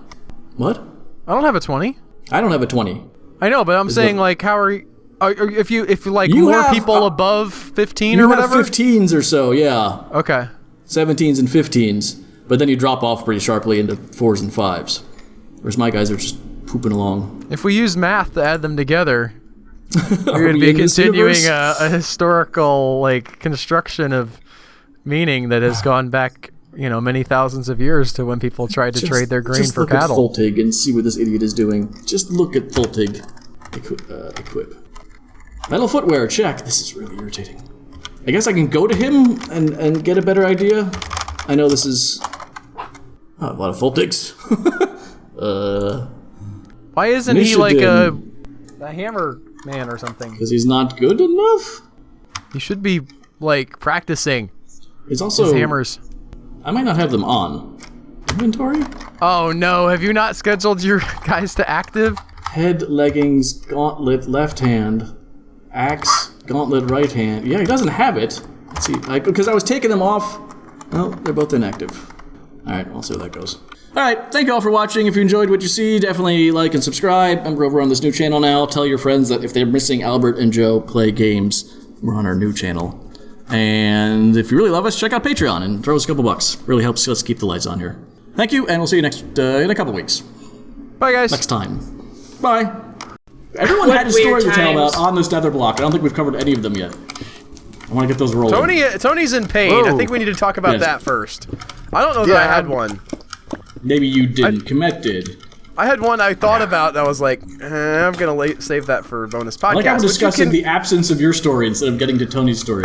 A: What?
B: I don't have a 20.
A: I don't have a 20.
B: I know, but I'm saying like, how are you? If like
A: You
B: more
A: have,
B: people above 15
A: You
B: or
A: have
B: whatever?
A: 15s or so, yeah.
B: Okay.
A: 17s and 15s, but then you drop off pretty sharply into 4s and 5s. Whereas my guys are just pooping along.
B: If we use math to add them together,
A: Are
B: we're going to
A: we
B: be
A: in this
B: continuing
A: universe?
B: a historical like construction of meaning that has gone back, many thousands of years to when people tried to trade their grain for cattle.
A: Look at Fultig and see what this idiot is doing. Just look at Fultig. Equip. Metal footwear, check. This is really irritating. I guess I can go to him and get a better idea. I know this is a lot of Fultigs.
B: Why isn't he like
A: Nishidan.
B: a hammer man or something?
A: Because he's not good enough?
B: He should be like practicing
A: He's also...
B: his hammers.
A: I might not have them on. Inventory?
B: Oh no, have you not scheduled your guys to active?
A: Head, leggings, gauntlet, left hand. Axe, gauntlet, right hand. Yeah, he doesn't have it. Let's see. Because I was taking them off. Well, they're both inactive. Alright, I'll see how that goes. Alright, thank you all for watching. If you enjoyed what you see, definitely like and subscribe. We're over on this new channel now. Tell your friends that if they're missing Albert and Joe play games, we're on our new channel. And if you really love us, check out Patreon and throw us a couple bucks. Really helps us keep the lights on here. Thank you, and we'll see you next in a couple weeks.
B: Bye guys.
A: Next time. Bye. Everyone had a story to tell about on this nether block. I don't think we've covered any of them yet. I want to get those rolling.
B: Tony's in pain.
A: Whoa.
B: I think we need to talk about
A: Yes.
B: that first. I don't know that I had one.
A: Maybe you didn't. Komet did.
B: I had one I thought about that was like, I'm going to save that for a bonus podcast.
A: I like how we're
B: but you
A: discussing
B: can-
A: the absence of your story instead of getting to Tony's story.